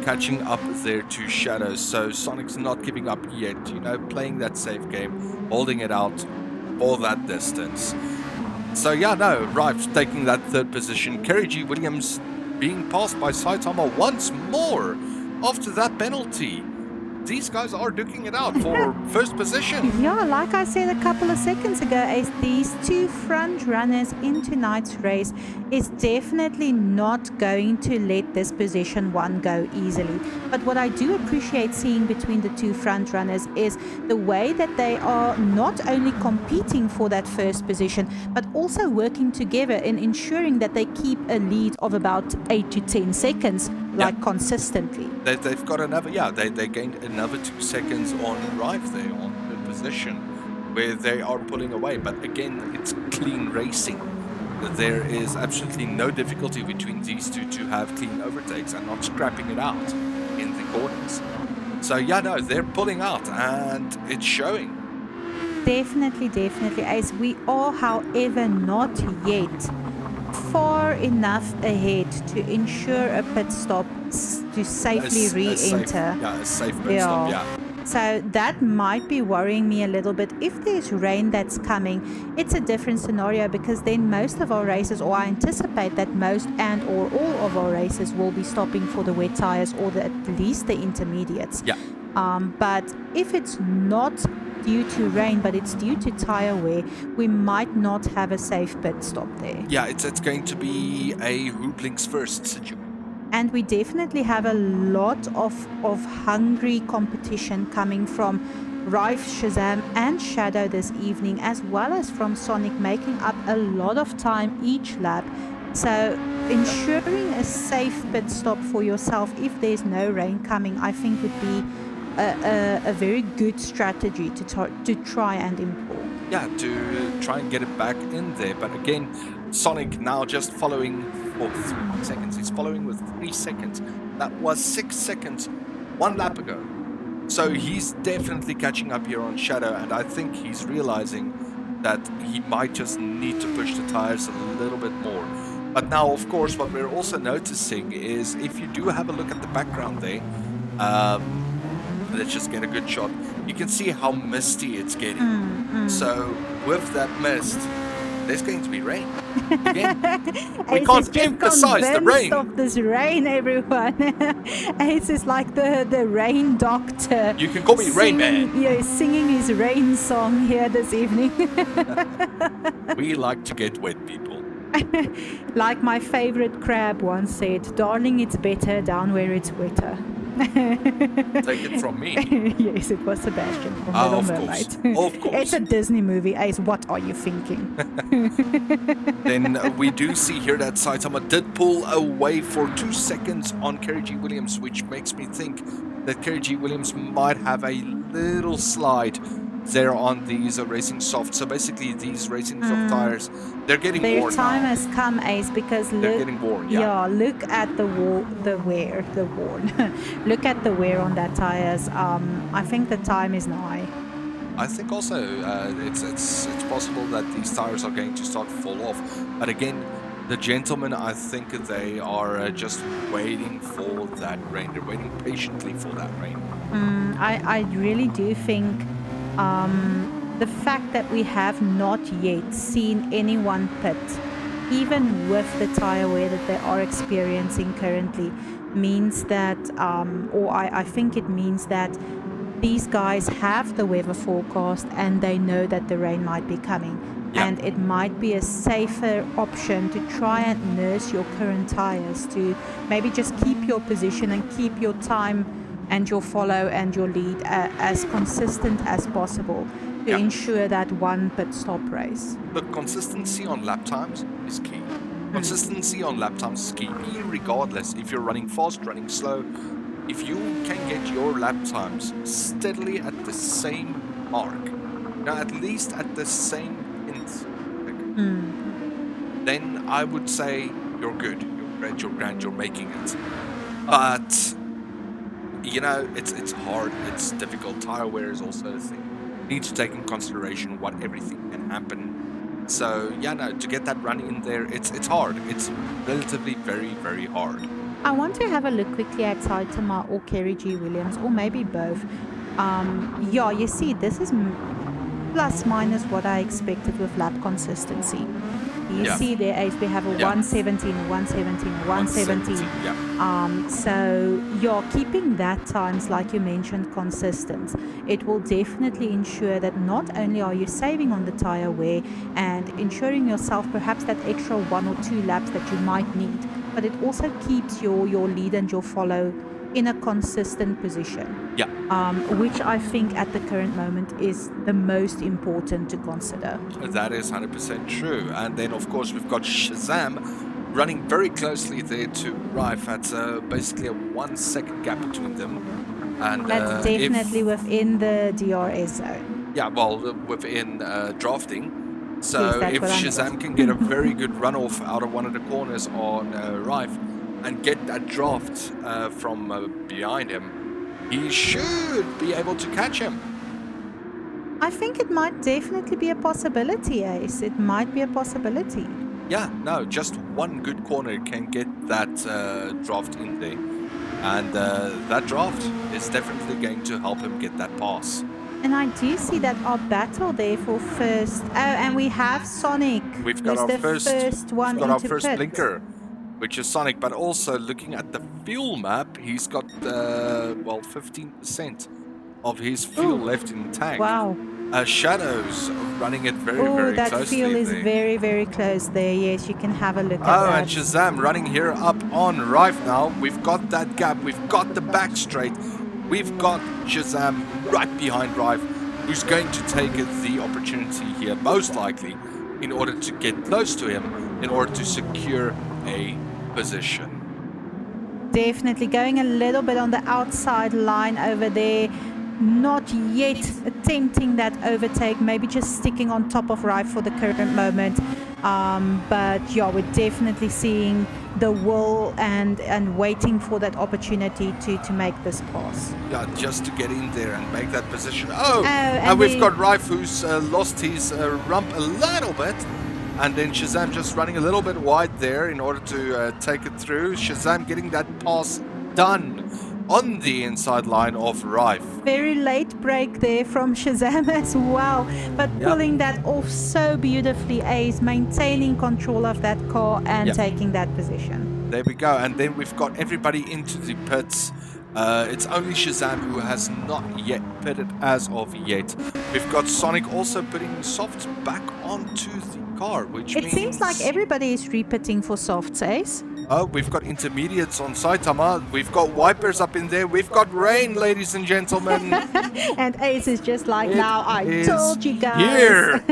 catching up there to Shadow. So Sonic's not giving up yet, playing that safe game, holding it out for that distance. So yeah, no, Rife taking that 3rd position. Kerry G. Williams being passed by Saitama once more after that penalty. These guys are duking it out for 1st position. Yeah, like I said a couple of seconds ago, Ace, these 2 front runners in tonight's race is definitely not going to let this position 1 go easily. But what I do appreciate seeing between the 2 front runners is the way that they are not only competing for that 1st position, but also working together in ensuring that they keep a lead of about 8 to 10 seconds, like consistently. They've got another, they gained another 2 seconds on Rife there on the position where they are pulling away. But again, it's clean racing. There is absolutely no difficulty between these two to have clean overtakes and not scrapping it out in the corners. So yeah, no, they're pulling out and it's showing. Definitely, definitely, Ace. We are, however, not yet far enough ahead to ensure a pit stop to safely re-enter. A safe pit stop, yeah. So that might be worrying me a little bit. If there's rain that's coming, it's a different scenario because then most of our races, or I anticipate that most and or all of our races will be stopping for the wet tires or at least the intermediates. Yeah. But if it's not due to rain, but it's due to tire wear, we might not have a safe pit stop there. Yeah, it's going to be a who blinks first situation. And we definitely have a lot of hungry competition coming from Rife, Shazam and Shadow this evening, as well as from Sonic, making up a lot of time each lap. So ensuring a safe pit stop for yourself if there's no rain coming, I think would be a very good strategy to try and employ. Yeah, to try and get it back in there. But again, Sonic now just following for 3 seconds. He's following with 3 seconds. That was 6 seconds 1 lap ago. So he's definitely catching up here on Shadow, and I think he's realizing that he might just need to push the tires a little bit more. But now, of course, what we're also noticing is if you do have a look at the background there, let's just get a good shot. You can see how misty it's getting. So with that mist, there's going to be rain. Again, we can't emphasize the rain. Stop this rain, everyone. Ace is like the rain doctor. You can call me Rain Man. Yeah, singing his rain song here this evening. We like to get wet, people. Like my favorite crab once said, darling, it's better down where it's wetter. Take it from me. Yes, it was Sebastian from Little Of Mermaid. course. Of course. It's a Disney movie, Ace. What are you thinking? Then we do see here that Saitama did pull away for 2 seconds on Kerry G. Williams, which makes me think that Kerry G. Williams might have a little slide there on these racing soft. So basically these racing soft tires, they're getting Their worn time now. has come, Ace, because They're getting worn, yeah. Yeah, look at the wear. Look at the wear on that tires. I think the time is nigh. I think also it's possible that these tires are going to start to fall off. But again, the gentlemen, I think they are just waiting for that rain. They're waiting patiently for that rain. I really do think the fact that we have not yet seen anyone pit, even with the tire wear that they are experiencing currently, means that, I think it means that these guys have the weather forecast and they know that the rain might be coming. Yeah. And it might be a safer option to try and nurse your current tires, to maybe just keep your position and keep your time and your follow and your lead as consistent as possible to ensure that one pit stop race. Look, consistency on lap times is key. Consistency on lap times is key, regardless if you're running fast, running slow. If you can get your lap times steadily at the same mark, at least at the same then I would say you're good, you're grand, you're making it. But it's hard, it's difficult. Tire wear is also a thing. You need to take in consideration what everything can happen. So to get that run in there, it's hard. It's relatively very, very hard. I want to have a look quickly at Saitama or Kerry G. Williams, or maybe both. You see, this is plus minus what I expected with lap consistency. You see there, Ace, we have a 117, 117, 117. So keeping that times, like you mentioned, consistent, it will definitely ensure that not only are you saving on the tire wear and ensuring yourself perhaps that extra 1 or 2 laps that you might need, but it also keeps your lead and your follow in a consistent position. Which I think at the current moment is the most important to consider. That is 100% true. And then, of course, we've got Shazam running very closely there to Rife. That's basically a 1 second gap between them. And that's definitely within the DRS zone. Yeah, well, within drafting. So if Shazam can get a very good runoff out of one of the corners on Rife and get that draft from behind him, he should be able to catch him. I think it might definitely be a possibility, Ace. It might be a possibility. Yeah, no, just one good corner can get that draft in there. And that draft is definitely going to help him get that pass. And I do see that our battle there for first... Oh, and we have Sonic. We've got our first one our first blinker, which is Sonic. But also looking at the fuel map, he's got 15% of his fuel left in the tank. Wow. Shadows running it very, very that closely. Fuel is very, very close there. Yes, you can have a look at that. Oh, and Shazam running here up on Rife now. We've got that gap. We've got the back straight. We've got Shazam right behind Rife, who's going to take the opportunity here, most likely, in order to get close to him, in order to secure a position. Definitely going a little bit on the outside line over there. Not yet attempting that overtake, maybe just sticking on top of Rife for the current moment. But we're definitely seeing the will and waiting for that opportunity to make this pass. Yeah, just to get in there and make that position. And we've got Rife who's lost his rump a little bit. And then Shazam just running a little bit wide there in order to take it through. Shazam getting that pass done on the inside line of Rife. Very late break there from Shazam as well, but pulling that off so beautifully, Ace, maintaining control of that car and taking that position. There we go, and then we've got everybody into the pits. It's only Shazam who has not yet pitted as of yet. We've got Sonic also putting softs back onto the car, which It means... seems like everybody is repitting for softs, Ace. Oh, we've got intermediates on Saitama. We've got wipers up in there. We've got rain, ladies and gentlemen. And Ace is just like, now I It told you is guys. Here.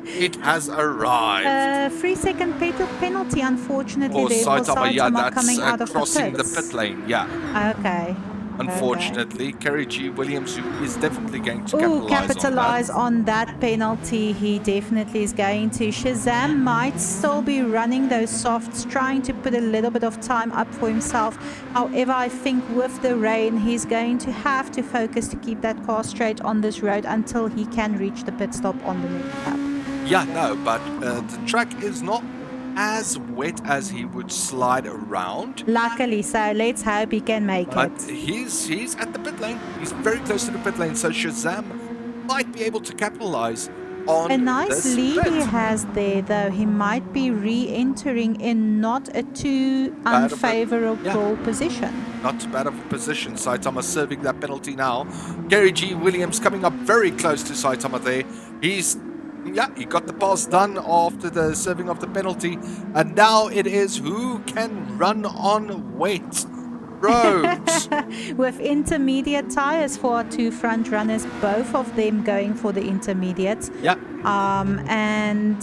It has arrived. 3-second penalty, unfortunately, For there for Saitama, yeah, Saitama that's coming out of crossing the the pits. pit lane, yeah. Okay. Unfortunately, Kerry G. Williams, who is definitely going to Ooh, capitalize on that penalty. He definitely is going to. Shazam might still be running those softs, trying to put a little bit of time up for himself. However, I think with the rain, he's going to have to focus to keep that car straight on this road until he can reach the pit stop on the next lap. Yeah, no, but the track is not as wet as he would slide around. Luckily, so let's hope he can make But it. he's at the pit lane. He's very close to the pit lane, so Shazam might be able to capitalize on A nice this lead pit. he has there, though. He might be re-entering in not a too Bad of a- unfavorable position. Not too bad of a position. Saitama serving that penalty now. Gary G. Williams coming up very close to Saitama there. He got the pass done after the serving of the penalty. And now it is who can run on wet roads. With intermediate tires for our two front runners, both of them going for the intermediates. Yeah. And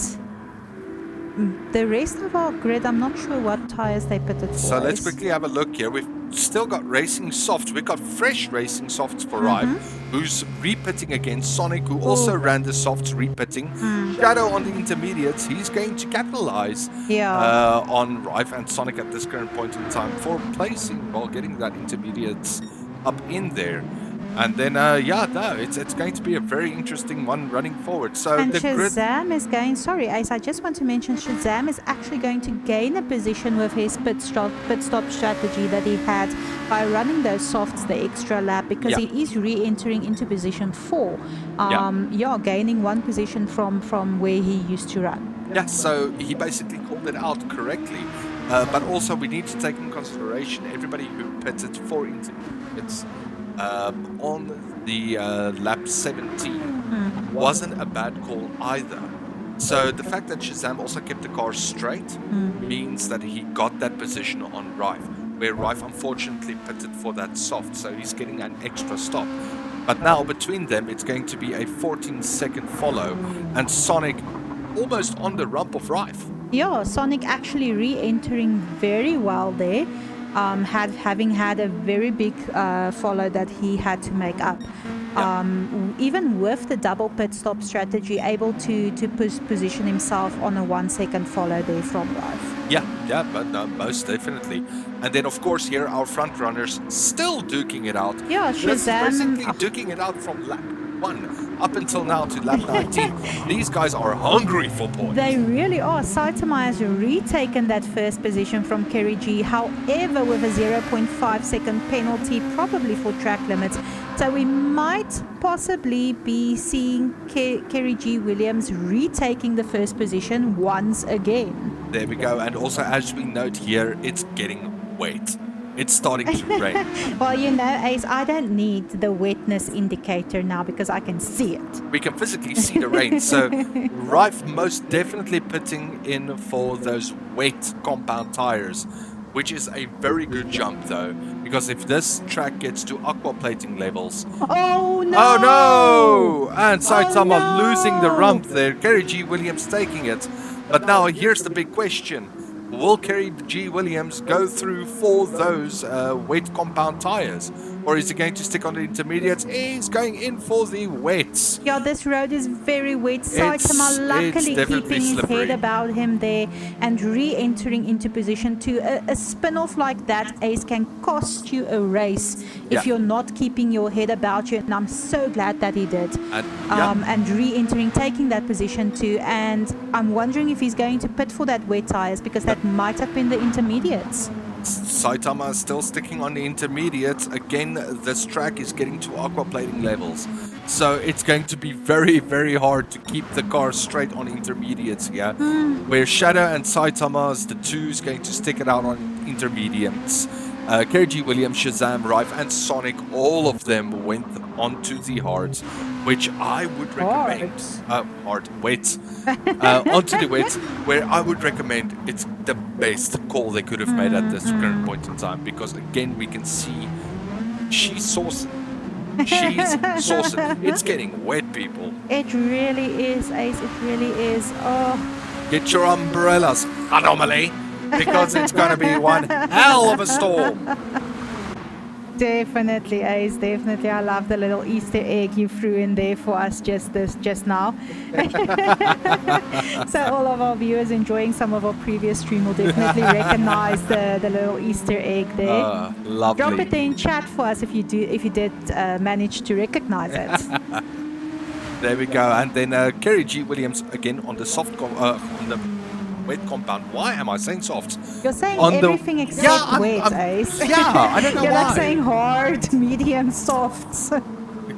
the rest of our grid, I'm not sure what tires they pitted for. So let's quickly have a look here. We've still got racing softs. We've got fresh racing softs for Rive, who's repitting against Sonic, who also ran the softs repitting. Shadow on the intermediates. He's going to capitalize on Rive and Sonic at this current point in time for placing while getting that intermediates up in there. And then, it's going to be a very interesting one running forward. So And the grid... Shazam is going, sorry Ace, I just want to mention Shazam is actually going to gain a position with his pit stop strategy that he had by running those softs the extra lap, because he is re-entering into position 4. Gaining one position from where he used to run. Yeah, so he basically called it out correctly. But also we need to take in consideration everybody who pitted for intermediates on the lap 17 wasn't a bad call either. So the fact that Shazam also kept the car straight means that he got that position on Rive, where Rive unfortunately pitted for that soft, so he's getting an extra stop. But now between them it's going to be a 14-second follow, and Sonic almost on the rump of Rive. Yeah, Sonic actually re-entering very well there. Having had a very big follow that he had to make up. Even with the double pit stop strategy, able to position himself on a 1-second follow there from Rive. Yeah, but no, most definitely. And then, of course, here our front runners still duking it out. Yeah, Shazam. Basically duking it out from lap 1 up until now to lap 19. These guys are hungry for points. They really are. Saitama has retaken that first position from Kerry G. However, with a 0.5 second penalty, probably for track limits. So we might possibly be seeing Kerry G. Williams retaking the first position once again. There we go. And also, as we note here, it's getting wet. It's starting to rain. Well, you know, Ace, I don't need the wetness indicator now because I can see it. We can physically see the rain. So Rife most definitely pitting in for those wet compound tires, which is a very good jump though, because if this track gets to aquaplating levels... Oh no! Oh no! And Saitama no! losing the rump there. Kerry G. Williams taking it. But now here's the big question. Will Kerry G. Williams go through for those wet compound tires? Or is he going to stick on the intermediates? He's going in for the wets. Yeah, this road is very wet. Saitama luckily keeping his head about him there and re-entering into position 2. A spin-off like that, Ace, can cost you a race if you're not keeping your head about you. And I'm so glad that he did. And re-entering, taking that position 2. And I'm wondering if he's going to pit for that wet tires, because that might have been the intermediates. Saitama is still sticking on the intermediates. Again, this track is getting to aquaplating levels. So it's going to be very, very hard to keep the car straight on intermediates here. Where Shadow and Saitama, the two, is going to stick it out on intermediates. Kerry G. Williams, Shazam, Rife, and Sonic, all of them went onto the hards, which I would recommend. Wets. Onto the wets, where I would recommend it's the best call they could have made at this current point in time, because again, we can see she's saucing. She's saucing. It's getting wet, people. It really is, Ace. It really is. Oh. Get your umbrellas, Anomaly, because it's going to be one hell of a storm. Definitely, Ace. Definitely. I love the little Easter egg you threw in there for us just now. So all of our viewers enjoying some of our previous stream will definitely recognize the little Easter egg there. Lovely. Drop it in chat for us if you did manage to recognize it. There we go. And then Kerry G. Williams again on the on the wet compound. Why am I saying soft? You're saying everything except wet, Ace. Yeah, I don't know You're why. like saying hard, medium, softs.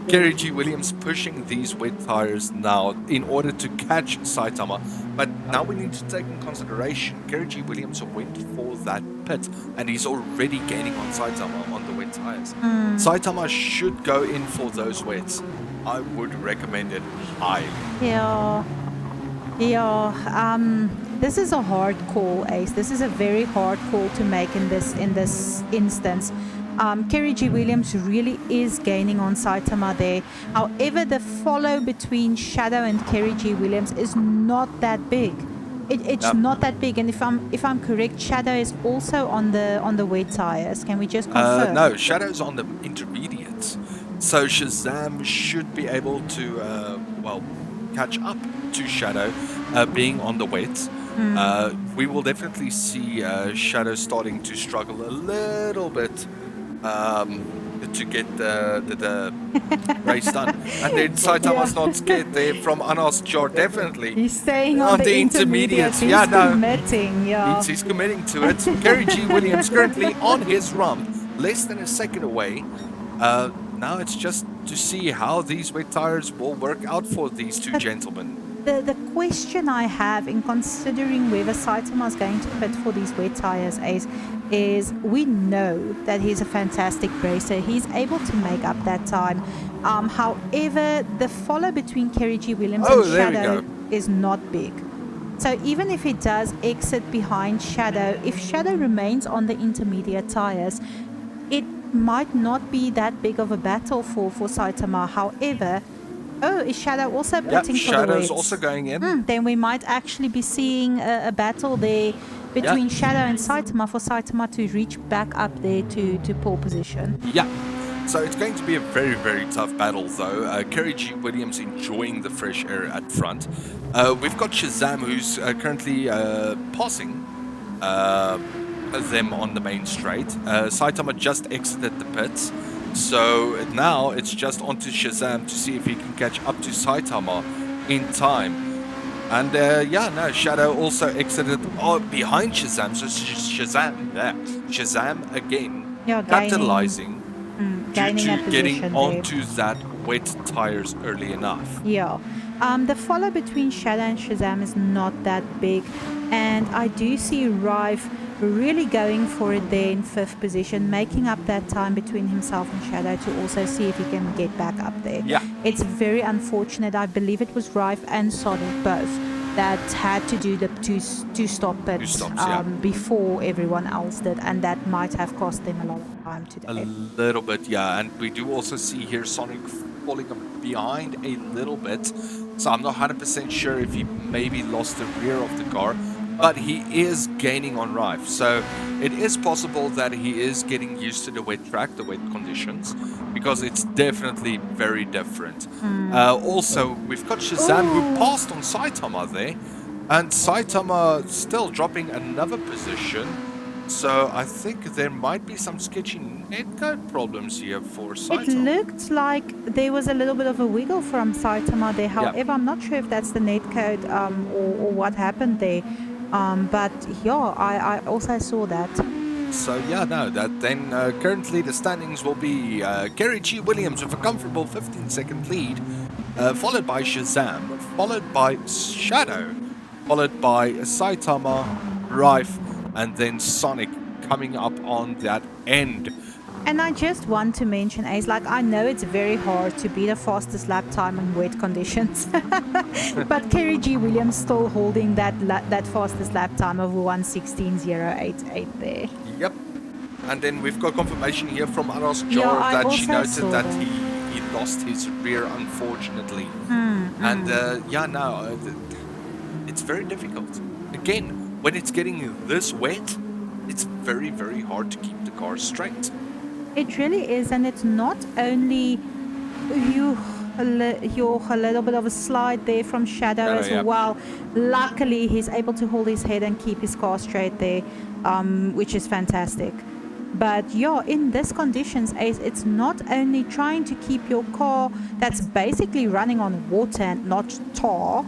Kerry G. Williams pushing these wet tires now in order to catch Saitama. But now we need to take in consideration Kerry G. Williams went for that pit and he's already gaining on Saitama on the wet tires. Saitama should go in for those wets. I would recommend it highly. Yeah. This is a hard call, Ace. This is a very hard call to make in this instance. Kerry G. Williams really is gaining on Saitama there. However, the follow between Shadow and Kerry G. Williams is not that big. It's not that big. And if I'm correct, Shadow is also on the wet tires. Can we just confirm? No, Shadow's on the intermediates. So Shazam should be able to catch up to Shadow being on the wets. We will definitely see Shadow starting to struggle a little bit to get the race done. And then Saitama's not scared there from Anas Jar, definitely. He's staying on the intermediates. He's committing, yeah. He's committing to it. Kerry G. Williams currently on his rump, less than a second away. Now it's just to see how these wet tires will work out for these two gentlemen. The question I have in considering whether Saitama is going to pit for these wet tires is we know that he's a fantastic racer. He's able to make up that time. However, the follow between Kerry G. Williams and Shadow is not big. So even if he does exit behind Shadow, if Shadow remains on the intermediate tires, it might not be that big of a battle for Saitama. However, is Shadow also pitting for the wets? Shadow's also going in. Then we might actually be seeing a battle there between Shadow and Saitama for Saitama to reach back up there to pole position. Yeah. So it's going to be a very, very tough battle, though. Kerry G. Williams enjoying the fresh air at front. We've got Shazam, who's currently passing them on the main straight. Saitama just exited the pits. So now it's just onto Shazam to see if he can catch up to Saitama in time. And Shadow also exited behind Shazam. So Shazam again capitalizing due to getting onto that wet tires early enough. Yeah. The follow between Shadow and Shazam is not that big. And I do see Rife really going for it there in 5th position, making up that time between himself and Shadow to also see if he can get back up there. Yeah. It's very unfortunate. I believe it was Rife and Sonic both that had to do the two stop pits before everyone else did, and that might have cost them a lot of time today. A little bit, yeah. And we do also see here Sonic falling behind a little bit. So I'm not 100% sure if he maybe lost the rear of the car. But he is gaining on Rife, so it is possible that he is getting used to the wet track, the wet conditions, because it's definitely very different. Also, we've got Shazam who passed on Saitama there, and Saitama still dropping another position. So I think there might be some sketchy netcode problems here for Saitama. It looked like there was a little bit of a wiggle from Saitama there. However, I'm not sure if that's the netcode or what happened there. But yeah, I also saw that. So then currently the standings will be Kerry G. Williams with a comfortable 15-second lead, followed by Shazam, followed by Shadow, followed by Saitama, Rife, and then Sonic coming up on that end. And I just want to mention, Ace, like, I know it's very hard to be the fastest lap time in wet conditions, but Kerry G. Williams still holding that fastest lap time of 1:16.088 there. Yep. And then we've got confirmation here from Aras Yeah, Jar I that she also noted saw that that. he lost his rear, unfortunately. And it's very difficult. Again, when it's getting this wet, it's very, very hard to keep the car straight. It really is, and it's not only you're a little bit of a slide there from Shadow as well. Luckily, he's able to hold his head and keep his car straight there, which is fantastic. But yeah, in these conditions, Ace, it's not only trying to keep your car that's basically running on water and not tar,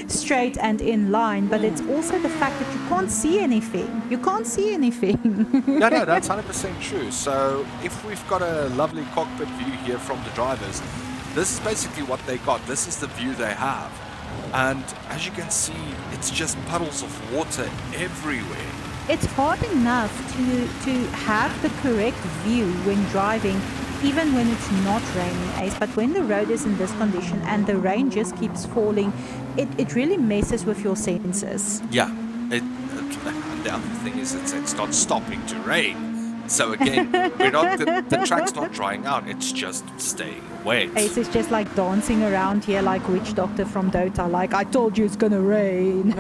straight and in line, but it's also the fact that you can't see anything. You can't see anything. No, that's 100% true. So if we've got a lovely cockpit view here from the drivers, this is basically what they got. This is the view they have. And as you can see, it's just puddles of water everywhere. It's hard enough to have the correct view when driving, even when it's not raining, Ace. But when the road is in this condition and the rain just keeps falling, it really messes with your senses. Yeah. And the other thing is it's not stopping to rain. So again, the track's not drying out. It's just staying wet. Ace is just like dancing around here like Witch Doctor from Dota. Like, I told you it's gonna rain.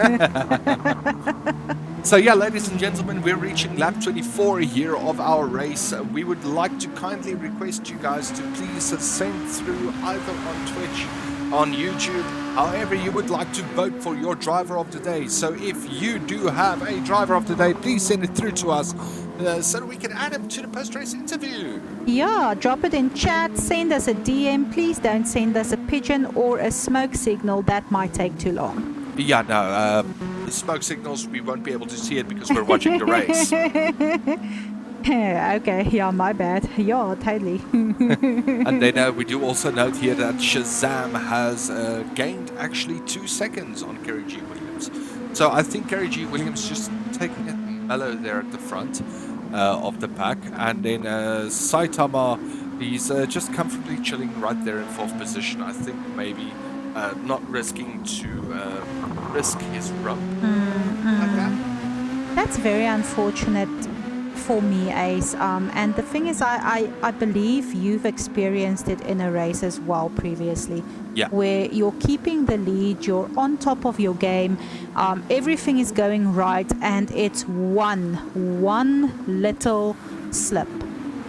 So yeah, ladies and gentlemen, we're reaching lap 24 here of our race. We would like to kindly request you guys to please send through either on Twitch, on YouTube, however you would like to vote for your driver of the day. So if you do have a driver of the day, please send it through to us so that we can add him to the post-race interview. Yeah, drop it in chat, send us a DM. Please don't send us a pigeon or a smoke signal. That might take too long. Yeah, no, the smoke signals, we won't be able to see it because we're watching the race. Okay, yeah, my bad. Yeah, totally. And then we do also note here that Shazam has gained actually 2 seconds on Kerry G. Williams. So I think Kerry G. Williams just taking it mellow there at the front of the pack. And then Saitama, he's just comfortably chilling right there in 4th position. I think maybe not risking to risk his rump like that. That's very unfortunate for me, Ace. And the thing is, I believe you've experienced it in a race as well previously. Yeah. Where you're keeping the lead, you're on top of your game, everything is going right, and it's one little slip.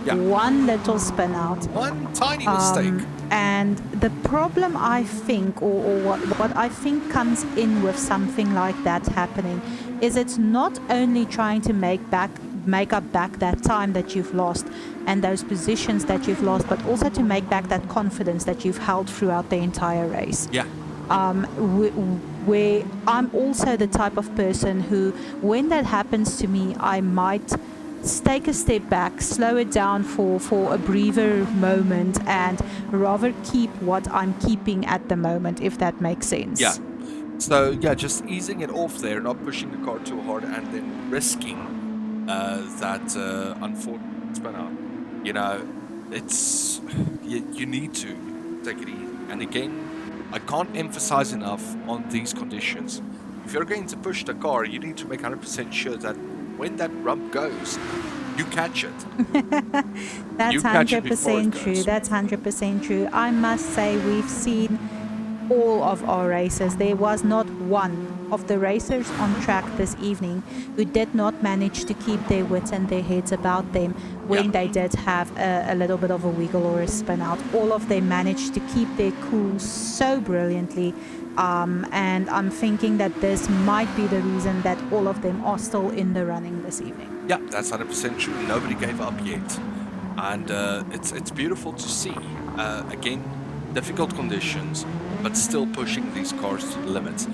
Yeah. One little spin out. One tiny mistake. And the problem, I think, or what I think comes in with something like that happening, is it's not only trying to make up back that time that you've lost and those positions that you've lost, but also to make back that confidence that you've held throughout the entire race. Yeah. Where I'm also the type of person who, when that happens to me, I might take a step back, slow it down for a briefer moment, and rather keep what I'm keeping at the moment, if that makes sense. Yeah. So yeah, just easing it off there, not pushing the car too hard, and then risking that unfortunate spin out. You know, it's you need to take it easy. And again, I can't emphasize enough on these conditions. If you're going to push the car, you need to make 100% sure that when that rump goes, you catch it. That's 100% true. That's 100% true. I must say, we've seen all of our races. There was not one of the racers on track this evening who did not manage to keep their wits and their heads about them when they did have a little bit of a wiggle or a spin out. All of them managed to keep their cool so brilliantly. And I'm thinking that this might be the reason that all of them are still in the running this evening. Yeah, that's 100% true. Nobody gave up yet. And it's beautiful to see. Again, difficult conditions, but still pushing these cars to the limits.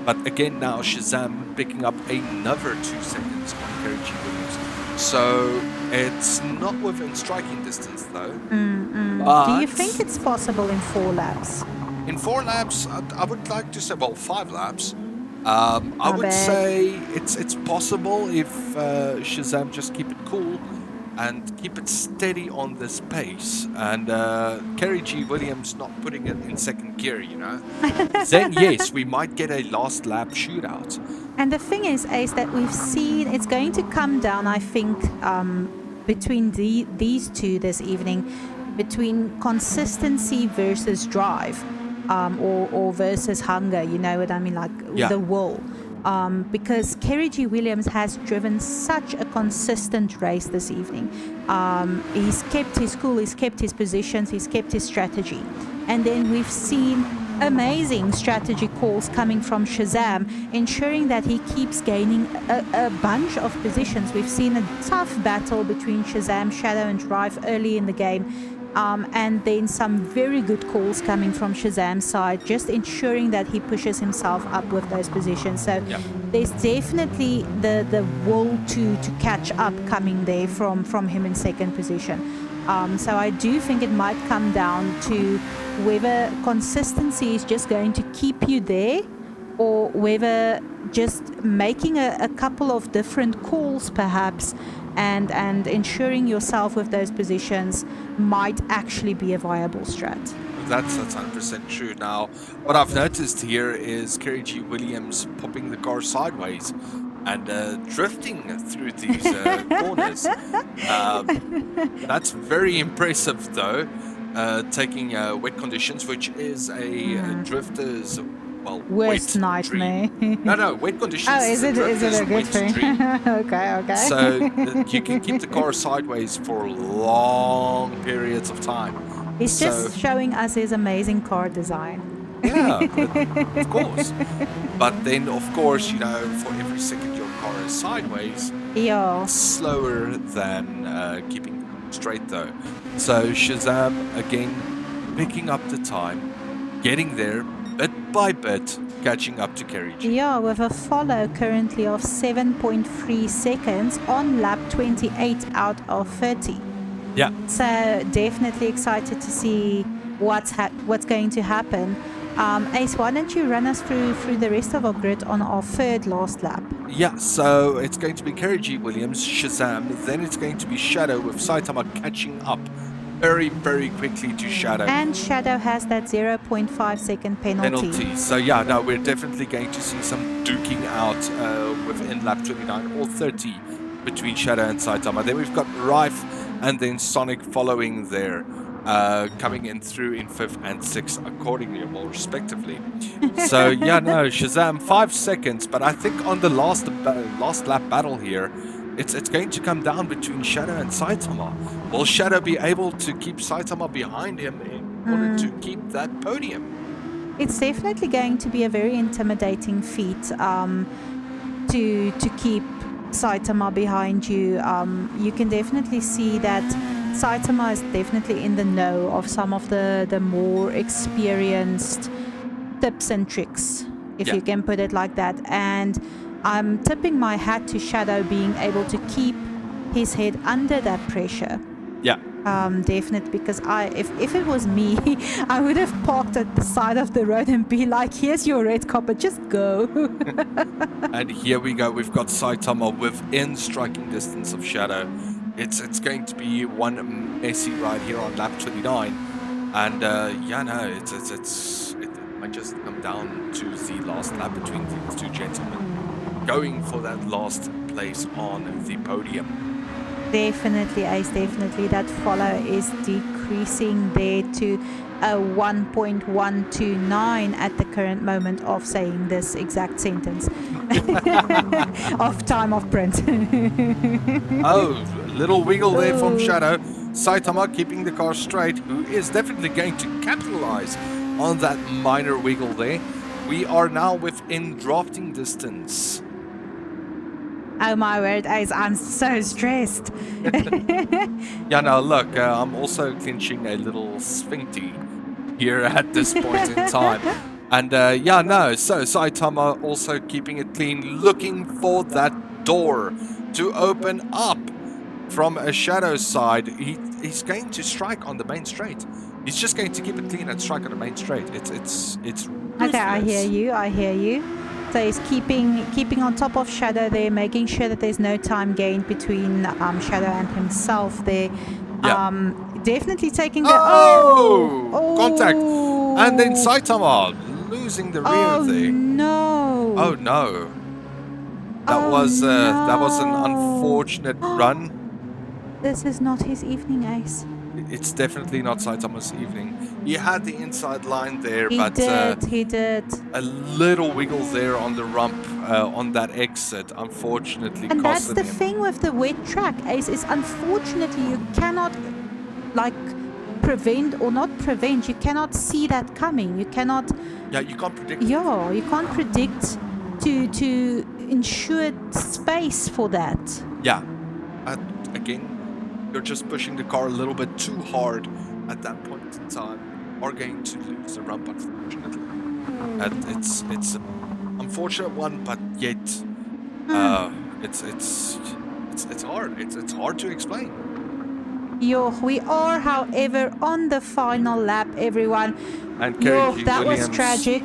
But again, now Shazam picking up another 2 seconds on Kerry G. Williams. So it's not within striking distance, though. Do you think it's possible in 4 laps? In 4 laps, I would like to say, well, 5 laps. I would bad. say it's possible if Shazam just keep it cool and keep it steady on this pace, and Kerry G. Williams not putting it in second gear, then yes, we might get a last lap shootout. And the thing is, Ace, that we've seen it's going to come down, I think, between these two this evening, between consistency versus drive, or versus hunger. You know what I mean? Like the will. Because Kerry G. Williams has driven such a consistent race this evening. He's kept his cool, he's kept his positions, he's kept his strategy. And then we've seen amazing strategy calls coming from Shazam, ensuring that he keeps gaining a bunch of positions. We've seen a tough battle between Shazam, Shadow and Drive early in the game. And then some very good calls coming from Shazam's side, just ensuring that he pushes himself up with those positions. So there's definitely the will to catch up coming there from him in second position. So I do think it might come down to whether consistency is just going to keep you there, or whether just making a couple of different calls perhaps and ensuring yourself with those positions might actually be a viable strat. That's 100% true. Now, what I've noticed here is Kerry G. Williams popping the car sideways and drifting through these corners. That's very impressive, though, taking wet conditions, which is a drifter's worst nightmare. No, wet conditions. Oh, is it a good thing? Okay. So you can keep the car sideways for long periods of time. He's just showing us his amazing car design. Yeah, of course. But then, of course, for every second your car is sideways, it's slower than keeping the car straight, though. So Shazam, again, picking up the time, getting there, bit by bit, catching up to Kerry G. Yeah, with a follow currently of 7.3 seconds on lap 28 out of 30. Yeah. So definitely excited to see what's going to happen. Ace, why don't you run us through the rest of our grid on our third last lap? Yeah, so it's going to be Kerry G. Williams, Shazam, then it's going to be Shadow with Saitama catching up very, very quickly to Shadow. And Shadow has that 0.5 second penalty. So we're definitely going to see some duking out within lap 29 or 30 between Shadow and Saitama. Then we've got Rife and then Sonic following there, coming in through in 5th and 6th accordingly, more respectively. So Shazam 5 seconds, but I think on the last lap battle here, it's going to come down between Shadow and Saitama. Will Shadow be able to keep Saitama behind him in order to keep that podium? It's definitely going to be a very intimidating feat to keep Saitama behind you. You can definitely see that Saitama is definitely in the know of some of the more experienced tips and tricks, if you can put it like that. And I'm tipping my hat to Shadow being able to keep his head under that pressure. Yeah. Definitely, because if it was me, I would have parked at the side of the road and be like, here's your red carpet, just go. And here we go. We've got Saitama within striking distance of Shadow. It's going to be one messy ride here on lap 29. And it might just come down to the last lap between these two gentlemen, going for that last place on the podium. Definitely, Ace, definitely. That follow is decreasing there to a 1.129 at the current moment of saying this exact sentence of time of print. Oh, little wiggle there from Shadow. Saitama keeping the car straight, who is definitely going to capitalize on that minor wiggle there. We are now within drafting distance. Oh my word, Ace, I'm so stressed. Look, I'm also clinching a little sphincter here at this point in time. And so Saitama also keeping it clean, looking for that door to open up from a Shadow side. He's going to strike on the main straight. He's just going to keep it clean and strike on the main straight. It's okay, I hear you. Mr. is keeping on top of Shadow there, making sure that there's no time gained between Shadow and himself there. Yeah. Definitely taking the Contact, and then Saitama losing the rear there. No! Oh no! That was an unfortunate run. This is not his evening, Ace. It's definitely not Saitama's evening. He had the inside line there, He did. A little wiggle there on the rump on that exit, unfortunately, and that's costed the him. thing with the wet track, Ace, is unfortunately you cannot prevent or not prevent. You cannot see that coming. You cannot. Yeah, you can't predict. Yeah, you can't predict to ensure space for that. Yeah, again, you're just pushing the car a little bit too hard at that point in time. Are going to lose the rump, unfortunately. And it's an unfortunate one, but yet it's hard. It's hard to explain. We are, however, on the final lap, everyone. And that was tragic.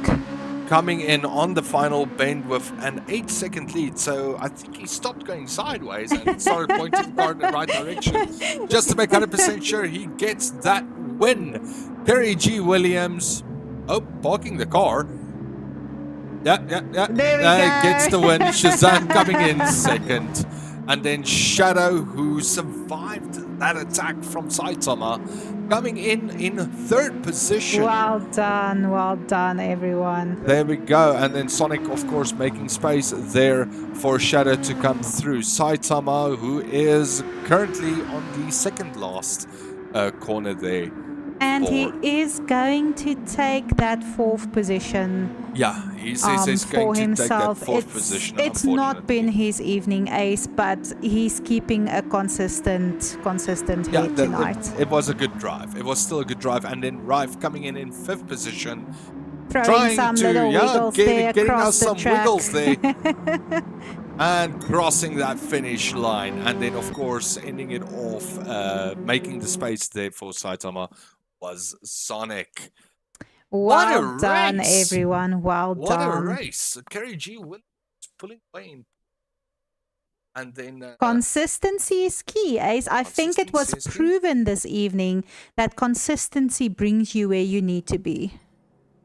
Coming in on the final bend with an 8-second lead, so I think he stopped going sideways and started pointing the car in the right direction, just to make 100% sure he gets that win. Kerry G. Williams, parking the car. Yeah. There we go. Gets the win. Shazam coming in second. And then Shadow, who survived that attack from Saitama, coming in third position. Well done, everyone. There we go. And then Sonic, of course, making space there for Shadow to come through. Saitama, who is currently on the second last corner there. And he is going to take that fourth position. Yeah, he's for going to himself. take that fourth position. It's not been his evening, Ace, but he's keeping a consistent head tonight. It was a good drive. It was still a good drive. And then Rife coming in fifth position. Throwing some little wiggles there getting across us some the track. wiggles there. And crossing that finish line. And then, of course, ending it off, making the space there for Saitama was Sonic. Well done, everyone. Well done. What a race. Kerry G wins, pulling away. And then consistency is key, Ace. I think it was proven this evening that consistency brings you where you need to be.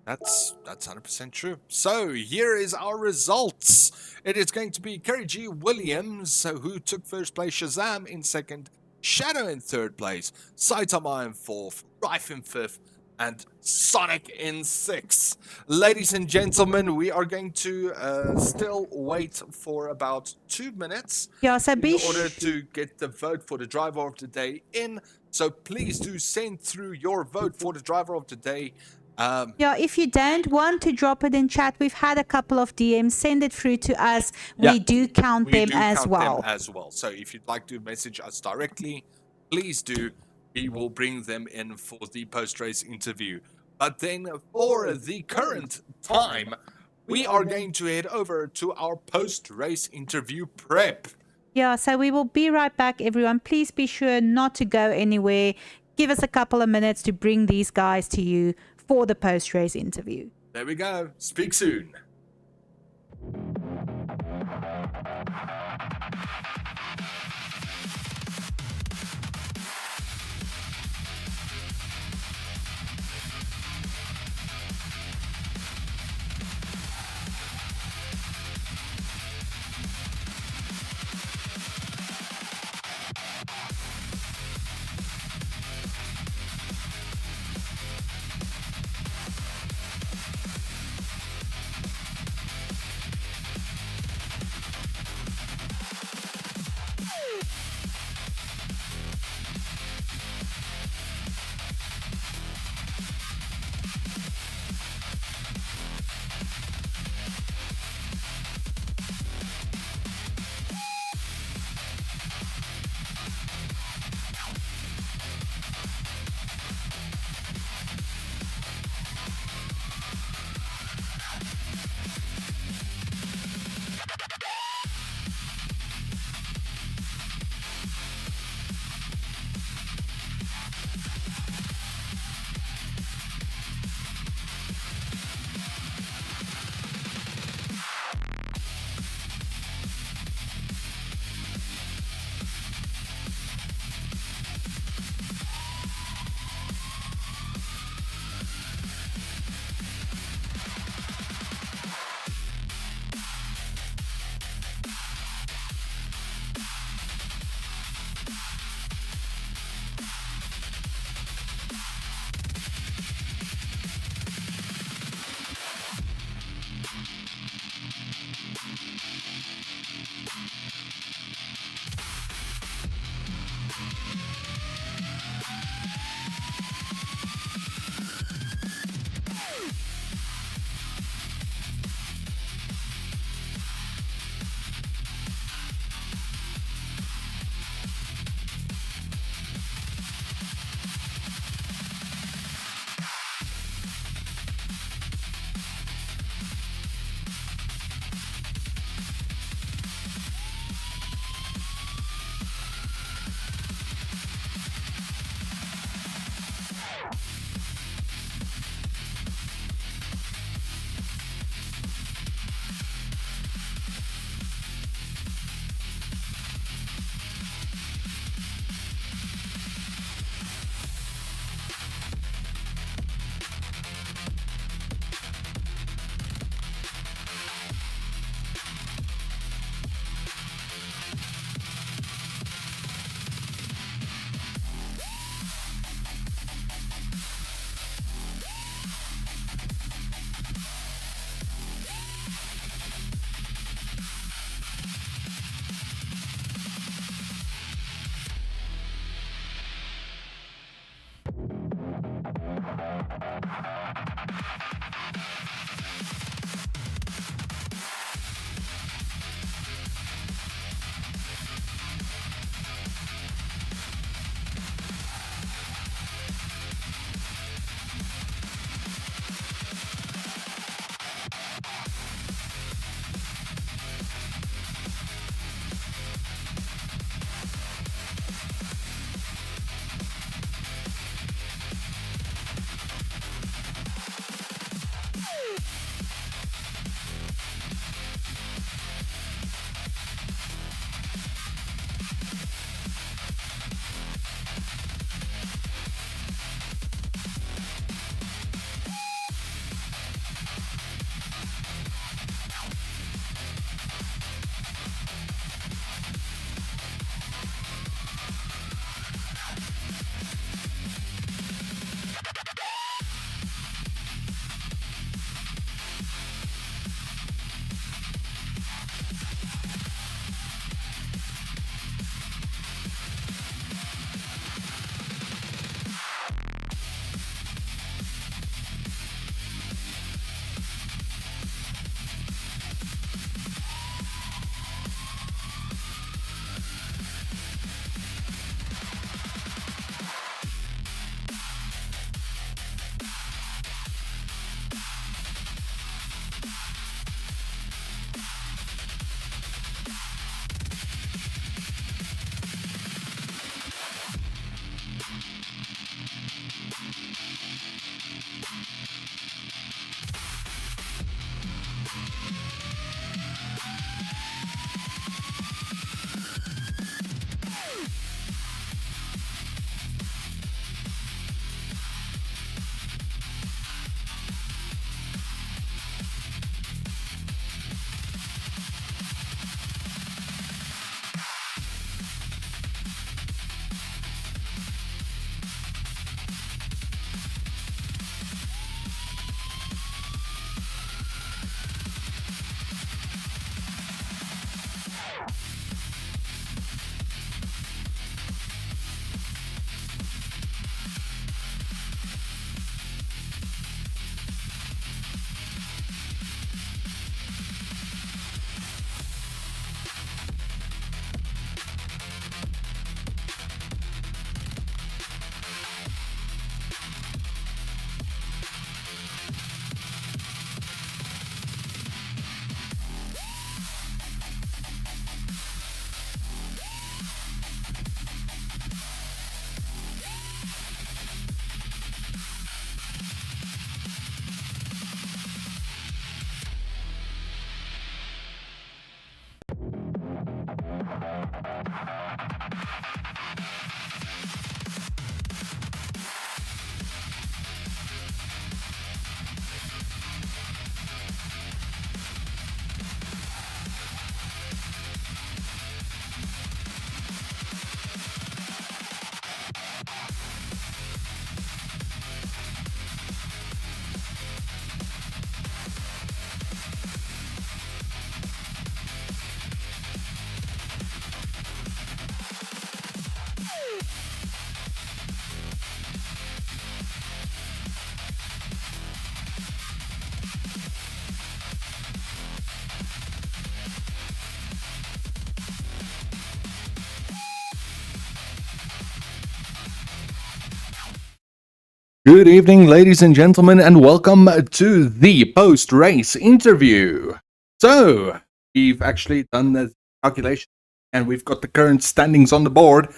That's 100% true. So here is our results. It is going to be Kerry G. Williams, who took first place, Shazam in second, Shadow in third place, Saitama in fourth, Rife in fifth, and Sonic in sixth. Ladies and gentlemen, we are going to still wait for about 2 minutes in order to get the vote for the driver of the day in. So please do send through your vote for the driver of the day. If you don't want to drop it in chat, we've had a couple of DMs. Send it through to us. We do count them as well. So if you'd like to message us directly, please do. We will bring them in for the post-race interview. But then for the current time, we are going to head over to our post-race interview prep. Yeah, so we will be right back, everyone. Please be sure not to go anywhere. Give us a couple of minutes to bring these guys to you for the post-race interview. There we go. Speak soon. Good evening, ladies and gentlemen, and welcome to the post-race interview. So, we've actually done the calculation, and we've got the current standings on the board,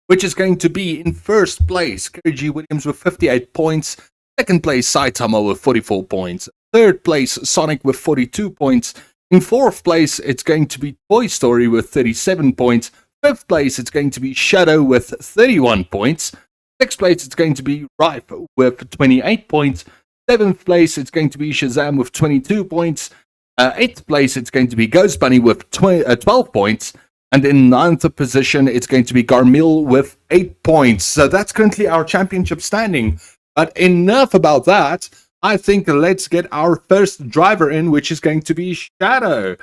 which is going to be in first place, Kerry G. Williams with 58 points, second place, Saitama with 44 points, third place, Sonic with 42 points, in fourth place, it's going to be Toy Story with 37 points, fifth place, it's going to be Shadow with 31 points, sixth place, it's going to be Rife with 28 points. Seventh place, it's going to be Shazam with 22 points. Eighth place, it's going to be Ghost Bunny with 12 points. And in ninth position, it's going to be Garmil with 8 points. So that's currently our championship standing. But enough about that. I think let's get our first driver in, which is going to be Shadow.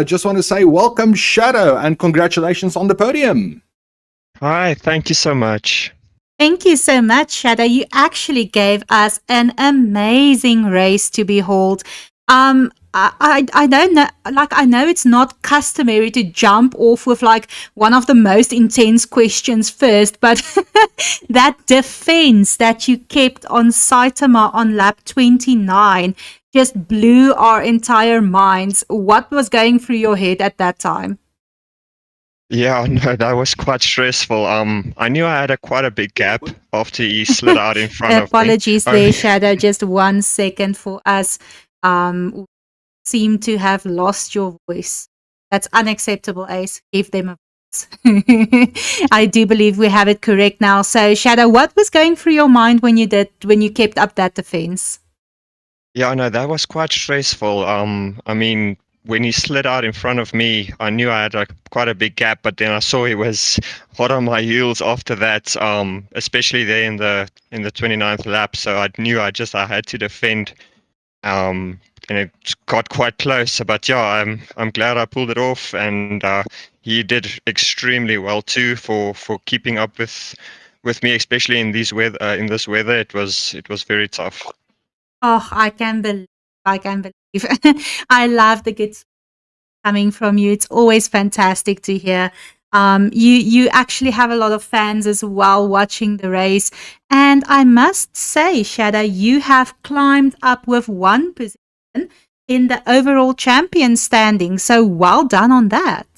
Just want to say welcome, Shadow, and congratulations on the podium. Hi, thank you so much. Thank you so much, Shadow. You actually gave us an amazing race to behold. I don't know, I know it's not customary to jump off with one of the most intense questions first, but that defense that you kept on Saitama on lap 29 just blew our entire minds. What was going through your head at that time? Yeah, no, that was quite stressful. I knew I had quite a big gap after he slid out in front of me. Apologies there, Shadow. Just 1 second for us. Seem to have lost your voice. That's unacceptable, Ace. Give them a voice. I do believe we have it correct now. So, Shadow, what was going through your mind when you kept up that defense? Yeah, no, that was quite stressful. I mean, when he slid out in front of me, I knew I had quite a big gap, but then I saw he was hot on my heels after that, especially there in the 29th lap. So I knew I had to defend, and it got quite close. But yeah, I'm glad I pulled it off, and he did extremely well too for keeping up with me, especially in this weather. It was very tough. Oh, I can believe. I love the good coming from you. It's always fantastic to hear. You actually have a lot of fans as well watching the race. And I must say, Shadow, you have climbed up with 1 position in the overall champion standing. So well done on that.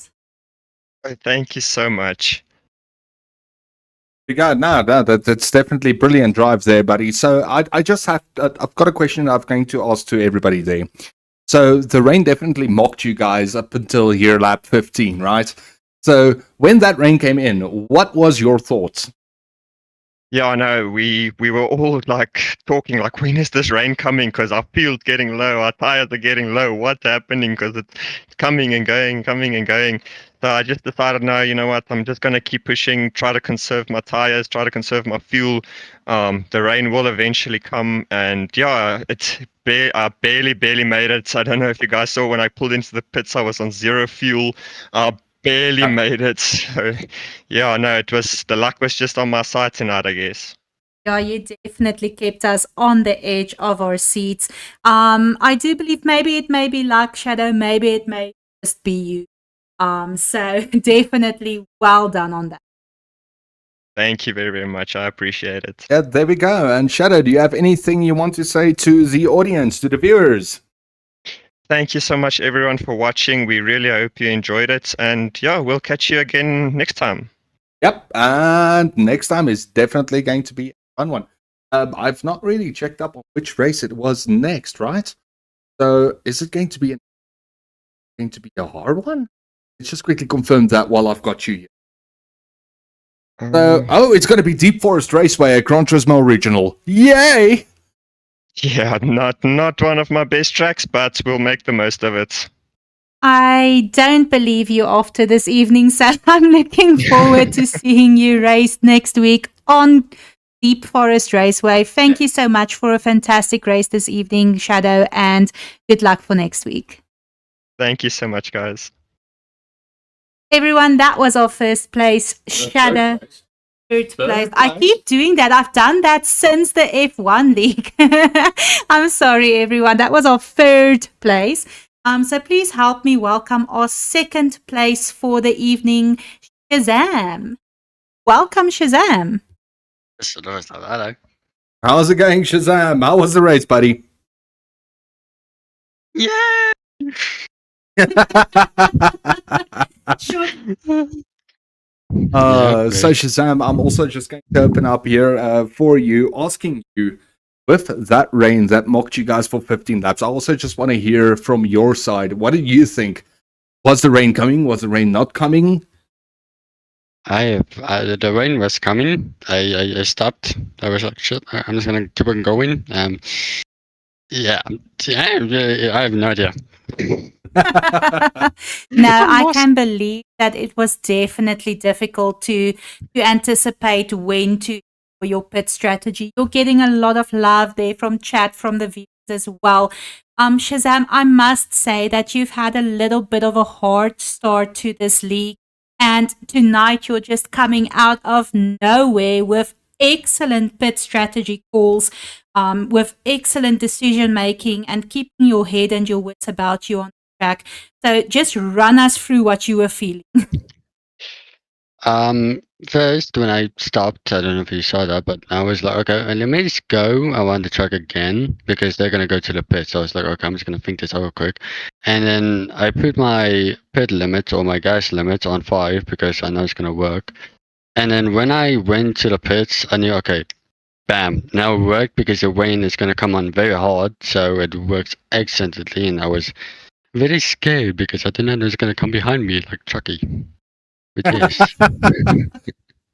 Oh, thank you so much. That's definitely brilliant drive there, buddy. So I've got a question I'm going to ask to everybody there. So the rain definitely mocked you guys up until here lap 15, right? So when that rain came in, what was your thoughts? Yeah, I know. We were all talking when is this rain coming? Because our field's getting low, our tires are getting low. What's happening? Because it's coming and going, coming and going. So I just decided, no, you know what? I'm just gonna keep pushing, try to conserve my tires, try to conserve my fuel. The rain will eventually come, and yeah, I barely made it. I don't know if you guys saw when I pulled into the pits, I was on 0 fuel. Barely made it. So yeah, no, the luck was just on my side tonight, I guess. Yeah, you definitely kept us on the edge of our seats. I do believe maybe it may be luck, Shadow, maybe it may just be you. So definitely well done on that. Thank you very, very much. I appreciate it. Yeah, there we go. And Shadow, do you have anything you want to say to the audience, to the viewers? Thank you so much, everyone, for watching. We really hope you enjoyed it. And yeah, we'll catch you again next time. Yep. And next time is definitely going to be a fun one. I've not really checked up on which race it was next, right? So is it going to be a hard one? Let's just quickly confirm that while I've got you here. It's going to be Deep Forest Raceway at Gran Turismo Regional. Yay! Yeah, not one of my best tracks, but we'll make the most of it. I don't believe you after this evening, so I'm looking forward to seeing you race next week on Deep Forest Raceway. Thank you so much for a fantastic race this evening, Shadow, and good luck for next week. Thank you so much, guys. Everyone, that was our first place, Shadow. Third place. I keep doing that. I've done that since the F1 league. I'm sorry, everyone. That was our third place. So please help me welcome our second place for the evening, Shazam. Welcome, Shazam. Hello. How's it going, Shazam? How was the race, buddy? Yeah. Sure. So Shazam, I'm also just going to open up here for you, asking you, with that rain that mocked you guys for 15 laps, I also just want to hear from your side. What did you think? Was the rain coming? Was the rain not coming? The rain was coming. I stopped. I was like, shit, I'm just gonna keep on going. Yeah, I have no idea. No, I can believe that it was definitely difficult to anticipate when to for your pit strategy. You're getting a lot of love there from chat from the viewers as well. Shazam, I must say that you've had a little bit of a hard start to this league, and tonight you're just coming out of nowhere with excellent pit strategy calls, with excellent decision making, and keeping your head and your wits about you on track. So just run us through what you were feeling. First, when I stopped, I don't know if you saw that, but I was like, okay, let me just go around the track again because they're gonna go to the pit. So I was like, okay, I'm just gonna think this over quick. And then I put my pit limit or my gas limit on 5 because I know it's gonna work. And then when I went to the pits, I knew, okay, bam, now it worked because the rain is gonna come on very hard, so it works excellently. And I was very scared because I didn't know it was gonna come behind me like Chucky. Which is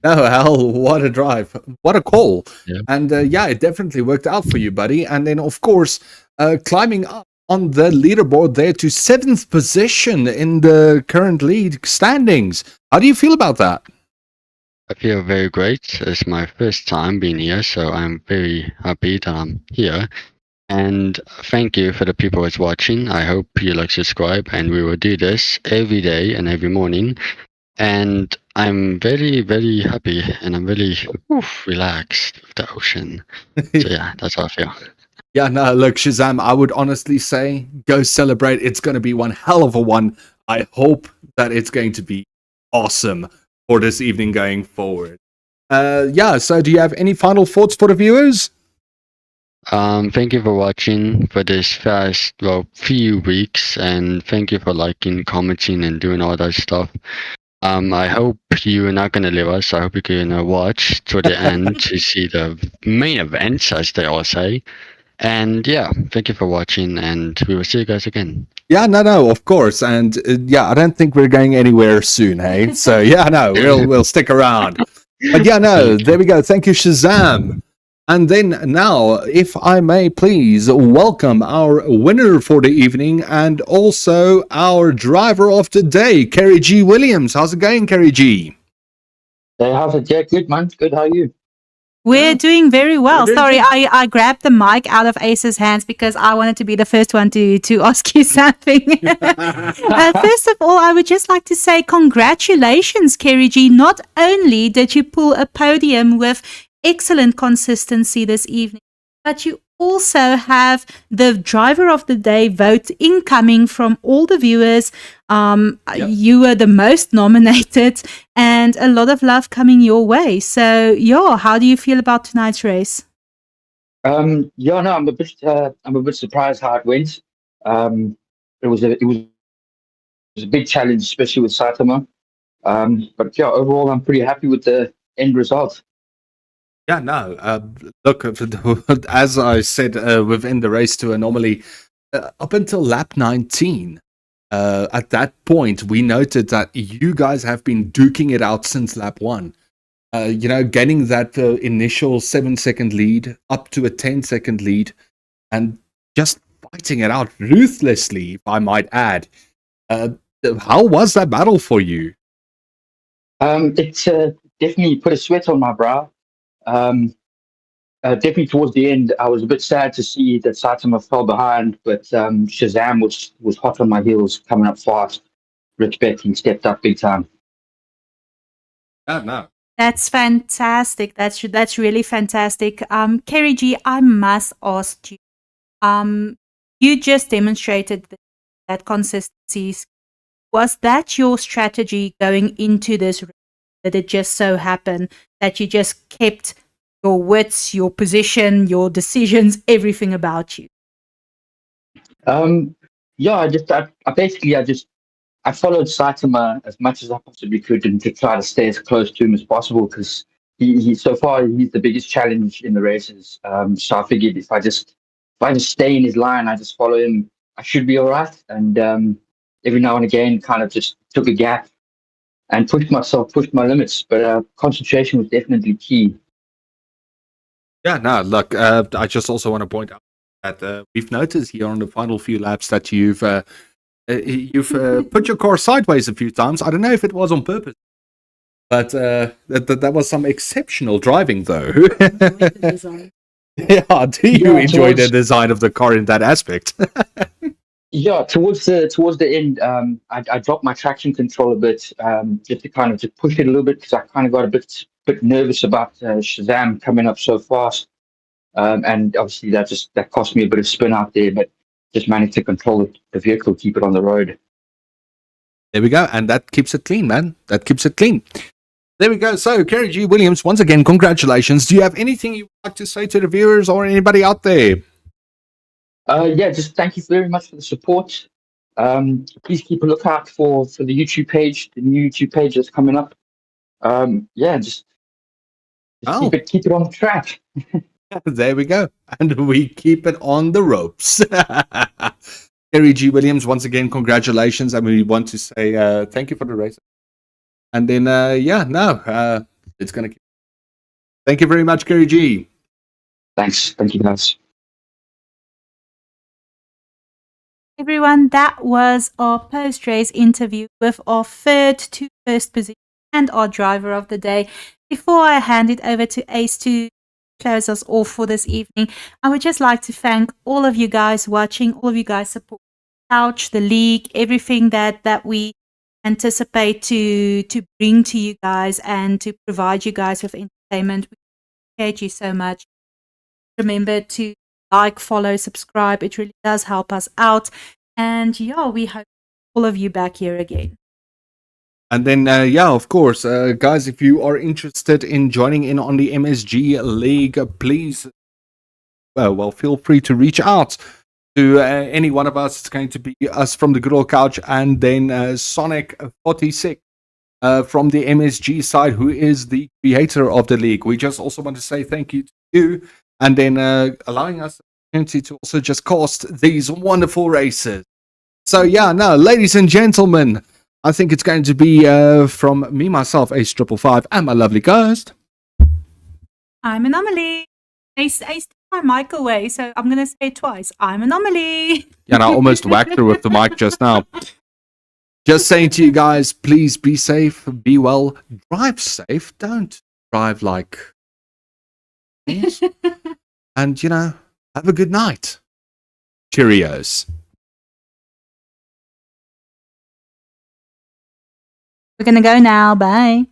Oh, hell, what a drive. What a call. Yeah. And yeah, it definitely worked out for you, buddy. And then, of course, climbing up on the leaderboard there to 7th position in the current league standings. How do you feel about that? I feel very great. It's my first time being here, so I'm very happy that I'm here. And thank you for the people that's watching. I hope you like subscribe, and we will do this every day and every morning. And I'm very, very happy, and I'm really relaxed with the ocean. So yeah, that's how I feel. Yeah, no, look, Shazam, I would honestly say go celebrate. It's going to be one hell of a one. I hope that it's going to be awesome for this evening going forward. Yeah, so do you have any final thoughts for the viewers? Thank you for watching for this few weeks, and thank you for liking, commenting, and doing all that stuff. I hope you're not gonna leave us. I hope you can watch to the end to see the main events, as they all say. And yeah, thank you for watching, and we will see you guys again. Yeah, no, of course. And yeah, I don't think we're going anywhere soon, hey? So yeah, no, we'll stick around. But yeah, no, there we go. Thank you, Shazam. And then now, if I may please welcome our winner for the evening and also our driver of the day, Kerry G. Williams. How's it going, Kerry G? Hey, how's it? Yeah, good, man. Good. How are you? We're doing very well. Sorry, I grabbed the mic out of Ace's hands because I wanted to be the first one to ask you something. First of all, I would just like to say congratulations, Kerry G. Not only did you pull a podium with excellent consistency this evening, but you also have the driver of the day vote incoming from all the viewers. You were the most nominated, and a lot of love coming your way. So, yeah, how do you feel about tonight's race? Yeah, no, I'm a bit surprised how it went. It was a big challenge, especially with Saitama. But yeah, overall, I'm pretty happy with the end result. Yeah, no. Look, as I said within the race to Anomaly, up until lap 19, at that point, we noted that you guys have been duking it out since lap 1. Getting that initial 7-second lead up to a 10-second lead and just fighting it out ruthlessly, if I might add. How was that battle for you? It definitely put a sweat on my brow. Definitely towards the end, I was a bit sad to see that Saitama fell behind, but Shazam was hot on my heels, coming up fast. Rich Betting stepped up big time. Oh, no. That's fantastic. That's really fantastic. Kerry G, I must ask you. You just demonstrated that consistency. Was that your strategy going into this race? Did it just so happen that you just kept your wits, your position, your decisions, everything about you? Yeah, I followed Saitama as much as I possibly could and to try to stay as close to him as possible because he so far he's the biggest challenge in the races. So I figured if I just stay in his line, I just follow him, I should be all right. And every now and again, kind of just took a gap and pushed my limits. But concentration was definitely key. Yeah, no, look, I just also want to point out that we've noticed here on the final few laps that you've put your car sideways a few times. I don't know if it was on purpose, but that was some exceptional driving, though. Yeah, do you enjoy the design of the car in that aspect? Yeah, towards the end, I dropped my traction control a bit, just to kind of just push it a little bit because I kind of got a bit nervous about Shazam coming up so fast, and obviously that cost me a bit of spin out there, but just managed to control the vehicle, keep it on the road. There we go, and that keeps it clean, man. That keeps it clean. There we go. So, Kerry G. Williams, once again, congratulations. Do you have anything you would like to say to the viewers or anybody out there? Yeah, just thank you very much for the support. Please keep a lookout for the YouTube page, the new YouTube page that's coming up. Yeah, just keep it on the track. There we go. And we keep it on the ropes. Kerry G. Williams, once again, congratulations. And we want to say thank you for the race. And then, it's going to keep. Thank you very much, Kerry G. Thanks. Thank you, guys. Everyone, that was our post-race interview with our third to first position and our driver of the day. Before I hand it over to Ace to close us off for this evening, I would just like to thank all of you guys watching, all of you guys support Couch, the league, everything that we anticipate to bring to you guys and to provide you guys with entertainment. We appreciate you so much. Remember to like, follow, subscribe. It really does help us out. And yeah, we hope all of you back here again. And then, of course, guys, if you are interested in joining in on the MSG League, please, feel free to reach out to any one of us. It's going to be us from the GoodolCouch and then Sonic46 from the MSG side, who is the creator of the league. We just also want to say thank you to you and then allowing us the opportunity to also just cast these wonderful races. So, ladies and gentlemen, I think it's going to be from me, myself, Ace555, and my lovely ghost. I'm Anomaly. Ace took my mic away, so I'm going to say it twice. I'm Anomaly. Yeah, and I almost whacked her with the mic just now. Just saying to you guys, please be safe, be well, drive safe. Don't drive like... And, have a good night. Cheerios. We're going to go now. Bye.